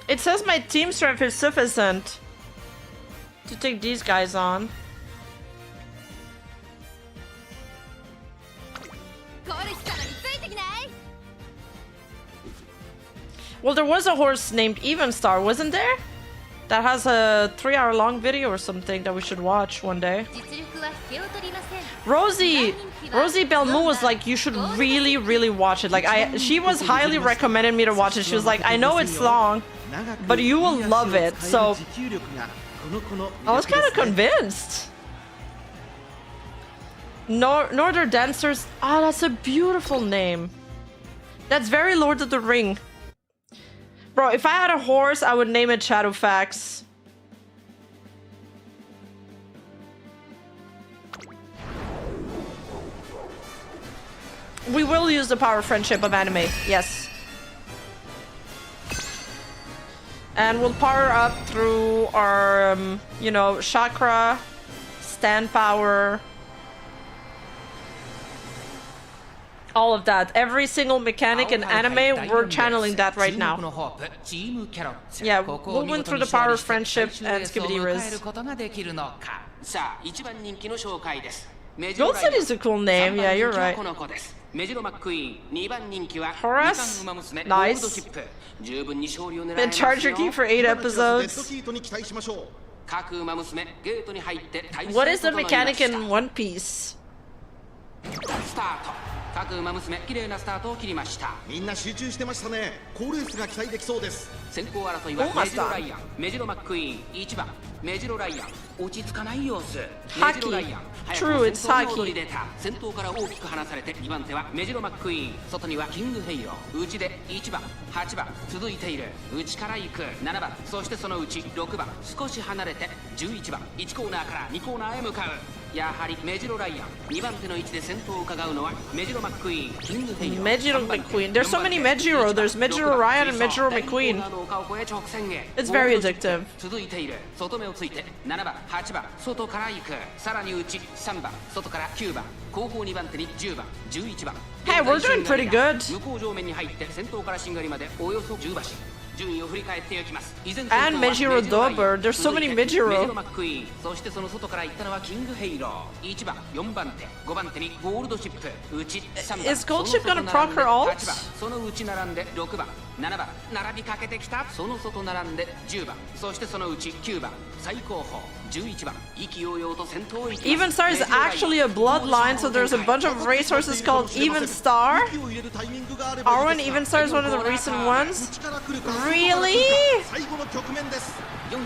It says my team strength is sufficient to take these guys on. Well, there was a horse named Evenstar, wasn't there? That has a 3-hour-long video or something that we should watch one day. Rosie Belmont was like, you should really watch it. Like, she was highly recommended me to watch it. She was like, I know it's long, but you will love it. So I was kind of convinced. Northern Dancers. Oh, that's a beautiful name. That's very Lord of the Ring. Bro, if I had a horse, I would name it Shadowfax. We will use the power of friendship of anime, yes. And we'll power up through our, you know, chakra, stand power, all of that. Every single mechanic in anime, we're channeling that right now. Yeah, we'll win through the power of friendship and Skibidi Riz. Gold City is a cool name, yeah, you're right. Horace? Nice. Been Charger Key for 8 episodes. ヒートに期待しましょう。 What is the mechanic in One Piece? みんな集中してましたね。好レースが期待できそうです。先行争いはメジロライアン、メジロマックイーン1番、メジロライアン落ち着かない様子。メジロライアン True, it's 早く先頭モード Haki. に出た。先頭から大きく離されて2番手はメジロマックイーン、外にはキングヘイロー、内で1番、8番続いている。内から行く7番、そしてそのうち6番、少し離れて11番、1コーナーから2コーナーへ向かう。やはりメジロライアン2番手の位置で先頭を伺うのはメジロマックイーン、キングヘイロー。 Mejiro McQueen. There's so many Mejiro. There's Mejiro Ryan and Mejiro McQueen. It's very addictive. 続いている。外目をついて7番、8番、外から行く。さらに内3番、外から9番、後方2番手に10番、11番。 Hey, we're doing pretty good. 向こう上面に入って先頭からしんがりまでおよそ10馬身。順位を振り返っていきます。 And Mejiro Dober. There's so many メジロ Mejiro. マックイーン、そしてその外から行ったのはキングヘイロー。1番、4番手、5番手にゴールドシップ、内3番。 Is GoldShip gonna proc her ult? 8番、その内並んで6番、7番、並びかけてきた。その外並んで10番、そしてその内9番、最後方11番、意気揚々と先頭を行きます。 Even Star is actually a bloodline, so there's a bunch of racehorses called Even Star. 息を入れるタイミングがあればいい Arwen ですが Even Star is one of the recent ones. 内から来るか Really? 最後の局面です。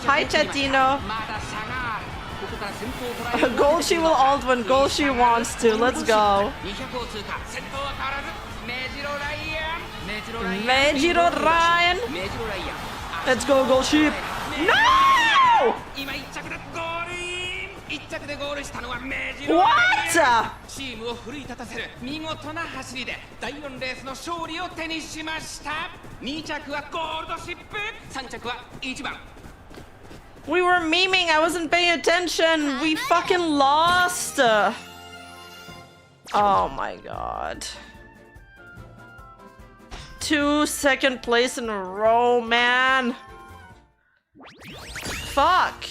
Hi, Chatino. まだ差がある。ここから先頭を捉える。 GoldShip will ult when GoldShip wants to. Let's go. 200を通過。先頭は変わらずメジロライアン、メジロライアン、 Mejiro Ryan. メジロライアン。 Let's go, GoldShip. No! 今1着でゴールイン。1着でゴールしたのはメジロライアン。 What? チームを奮い立たせる見事な走りで第4レースの勝利を手にしました。2着はゴールドシップ、3着は1番。 We were memeing. I wasn't paying attention. We fucking lost. Oh my god. 2 second place in a row, man. Fuck.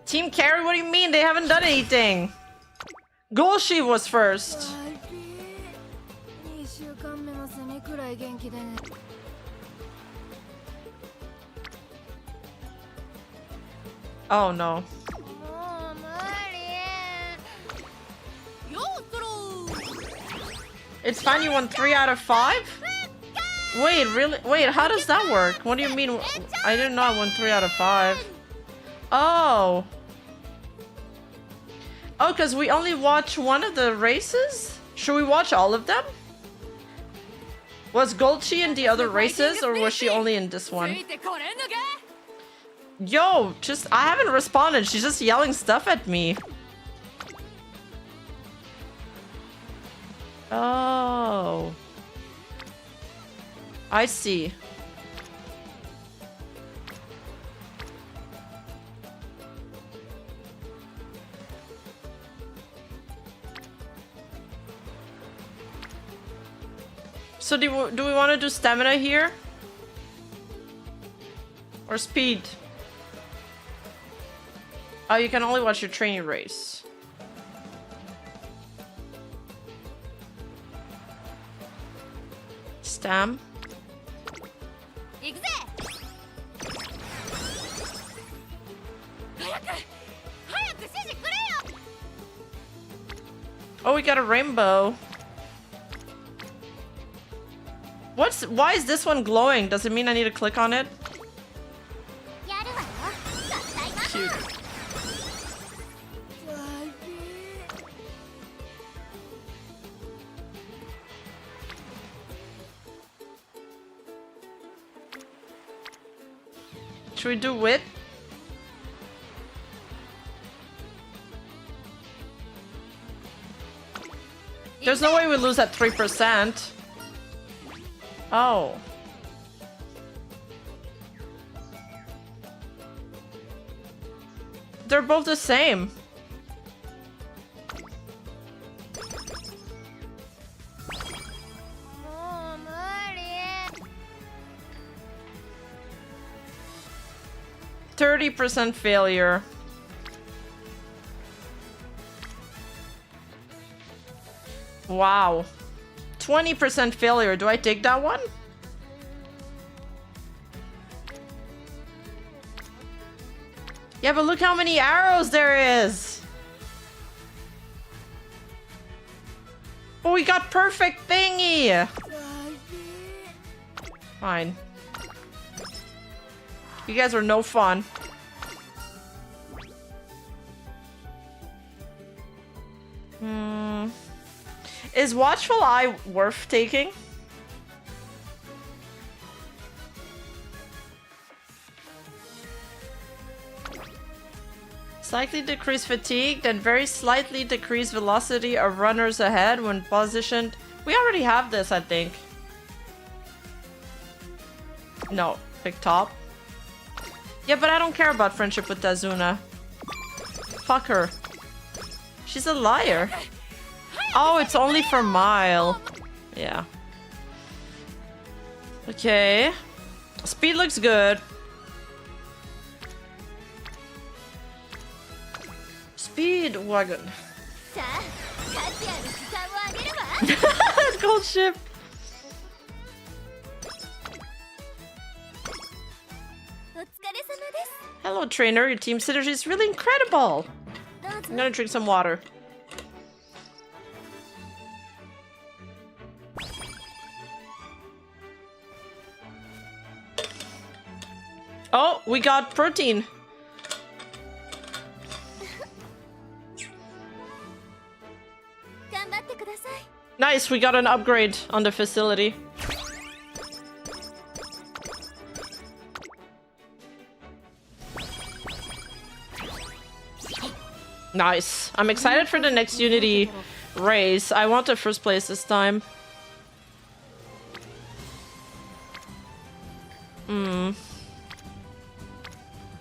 Team Carry, what do you mean? They haven't done anything. GoldShip was first. 2週間目のセミくらい元気でね。 Oh no. もう無理。よっとろー。 It's fine, you won 3 out of 5? Wait, really? Wait, how does that work? What do you mean? I didn't know I won 3 out of 5. Oh. Oh, because we only watch one of the races? Should we watch all of them? Was GoldShip in the other races, or was she only in this one? ついてこれんのか。 Yo, I haven't responded. She's just yelling stuff at me. Oh. I see. So do we want to do stamina here? Or speed? Oh, you can only watch your training race. Stam. 行くぜ。早く指示くれよ。 Oh, we got a rainbow. Why is this one glowing? Does it mean I need to click on it? やるわよ。たった今。 Cute. Should we do wit? There's no way we lose at 3%. Oh. They're both the same. 30% failure. Wow. 20% failure. Do I take that one? Yeah, but look how many arrows there is. Oh, we got perfect thingy. Fine. You guys are no fun. Is Watchful Eye worth taking? Slightly decrease fatigue, then very slightly decrease velocity of runners ahead when positioned. We already have this, I think. No, pick top. Yeah, but I don't care about friendship with Azuna. Fuck her. She's a liar. Oh, it's only for Mile. Yeah. Okay. Speed looks good. Speed wagon. GoldShip. Hello, trainer. Your team synergy is really incredible. I'm gonna drink some water. Oh, we got protein. Nice, we got an upgrade on the facility. Nice. I'm excited for the next Unity race. I want the first place this time.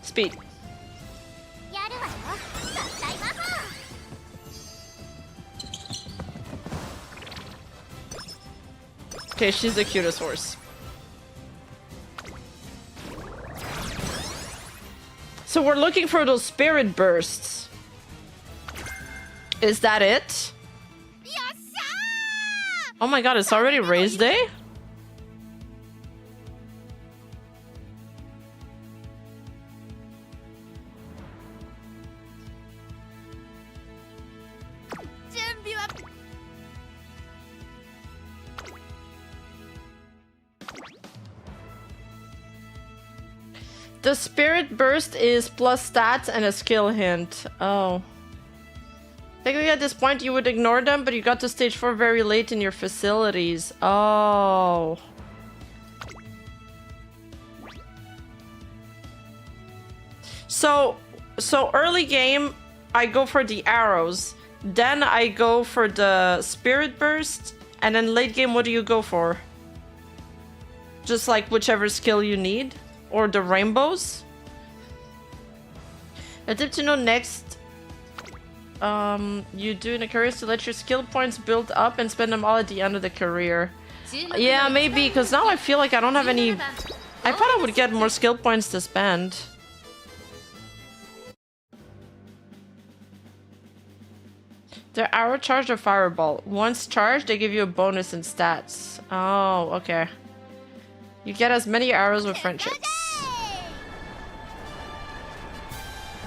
Speed. Okay, she's the cutest horse. So we're looking for those spirit bursts. Is that it? Oh my god, it's already race day? The spirit burst is plus stats and a skill hint. Oh. Technically at this point you would ignore them, but you got to stage 4 very late in your facilities. Oh. So early game I go for the arrows. Then I go for the spirit burst. And then late game, what do you go for? Just like whichever skill you need? Or the rainbows? A tip to know next you do in a career is to let your skill points build up and spend them all at the end of the career. Yeah, maybe, because now I feel like I don't have any... I thought I would get more skill points to spend. The arrow charge or fireball. Once charged, they give you a bonus in stats. Oh, okay. You get as many arrows with friendships.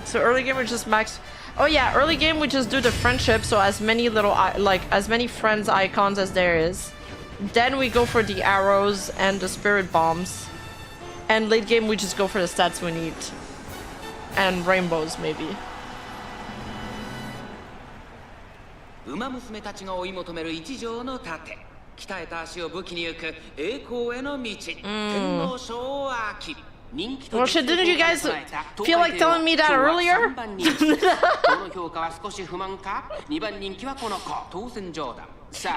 So early game we just max... Oh yeah, early game we just do the friendship, so as many little, like, as many friends icons as there is. Then we go for the arrows and the spirit bombs. And late game we just go for the stats we need. And rainbows, maybe. 馬娘たちが追い求める一条の盾鍛えた足を武器に行く栄光への道天皇賞秋 Well, shit, didn't you guys feel like telling me that earlier?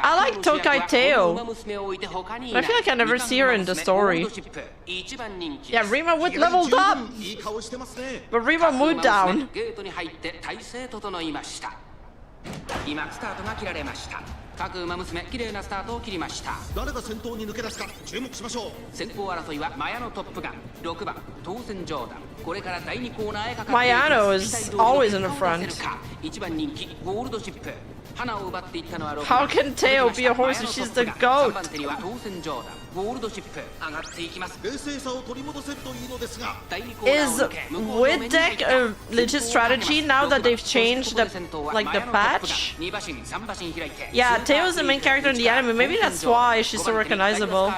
I like Tokai Teo. I feel like I never see her in the story. Yeah, Rima would leveled up. But Rima moved down. 各馬娘綺麗なスタートを切りました。誰が先頭に抜け出すか注目しましょう。先行争いはマヤのトップガン6番当選ジョーダン。これから第2コーナーへかかっています。 Mayano is always in the front. 1番人気ゴールドシップ。花を奪っていったのは6 How can Teo be a horse if she's the 3 goat? 番手には当選ジョーダンゴールドシップ上がっていきます。冷静さを取り戻せるといいのですが。 Is with deck a legit strategy now that they've changed the patch? Yeah, Teo's the main character in the anime. Maybe that's why she's so recognizable.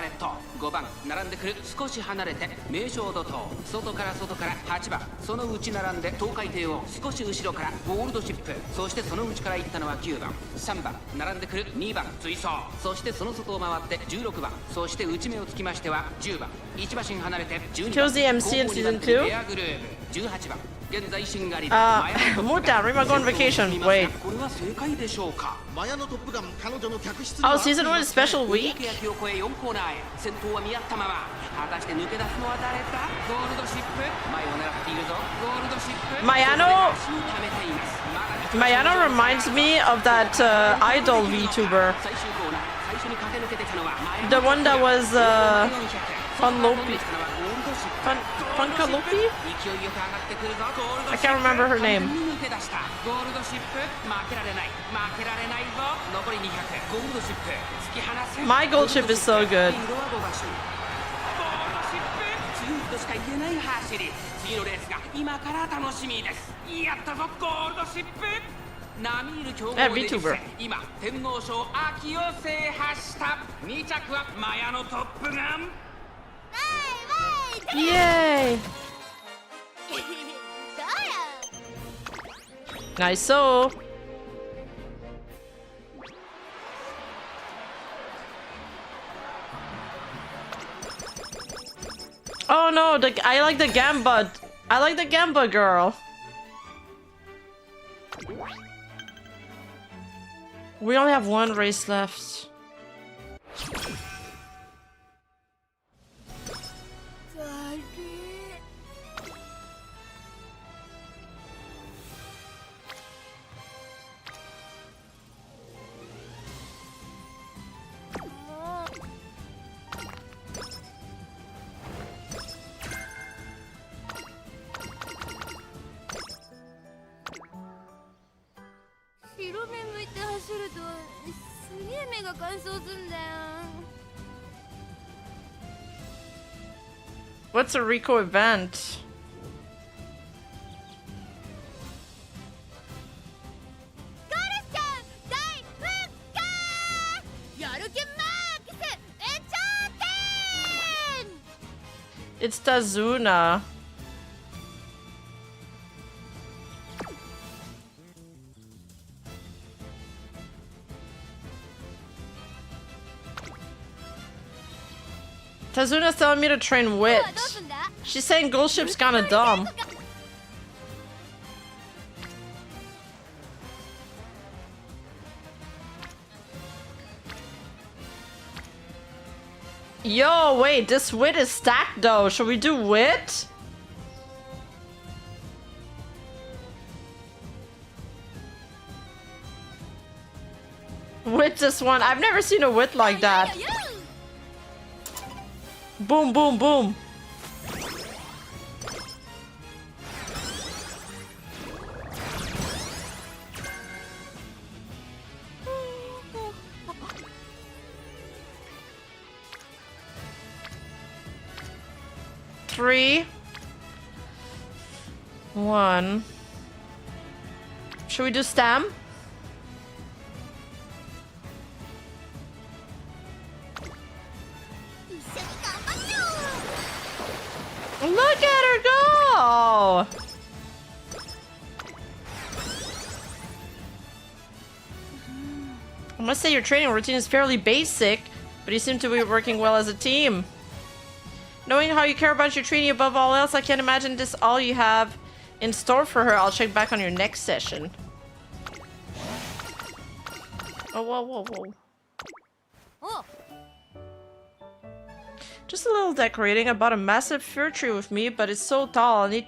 5番並んでくる少し離れて名称怒涛外から8番その内並んで東海帝王少し後ろからゴールドシップそしてその内から行ったのは9番3番並んでくる2番追走そしてその外を回って16番そして内目をつきましては10番1馬身離れて12番 Kills the MC in season 2? エアグルーブ18番現在シンガリ Mood down, Rima go on vacation. Wait. これは正解でしょうか。マヤのトップガン彼女の客室には Oh, season 1 is special week? 焼きを越え4コーナーへ先頭は見合ったまま果たして抜け出すのは誰だゴールドシップ前を狙っているぞゴールドシップ Mayano 足を溜めています。まだ Mayano reminds me of that idol VTuber. 最終コーナー最初に駆け抜けてきたのは The one that was Funlopi. 勢いよく上が Funkalopi? ってくるぞゴールド I シップ can't remember her name. 抜け出したゴールドシップ負けられない負けられないぞ残り200ゴールドシップ突き放せ My GoldShip is so good. ゴールドシップ強いとしか言えない走り次のレースが今から楽しみですやったぞゴールドシップ並みいる強豪で VTuber 今天皇賞秋を制覇した2着はマヤのトップガン Yay! どうや Nice so. Oh no, I like the Gamba. I like the Gamba girl. We only have one race left. What's a Rico event? It's Tazuna. Tazuna's telling me to train Wit. She's saying GoldShip's kinda dumb. Yo, wait, this Wit is stacked though. Should we do Wit? Wit this one. I've never seen a Wit like that. Boom, boom, boom. Three, 1. Should we do Stam? Look at her go! I must say your training routine is fairly basic, but you seem to be working well as a team. Knowing how you care about your training above all else, I can't imagine this all you have in store for her. I'll check back on your next session. Oh, whoa, whoa, whoa. Oh. Just a little decorating. I bought a massive fir tree with me, but it's so tall, I need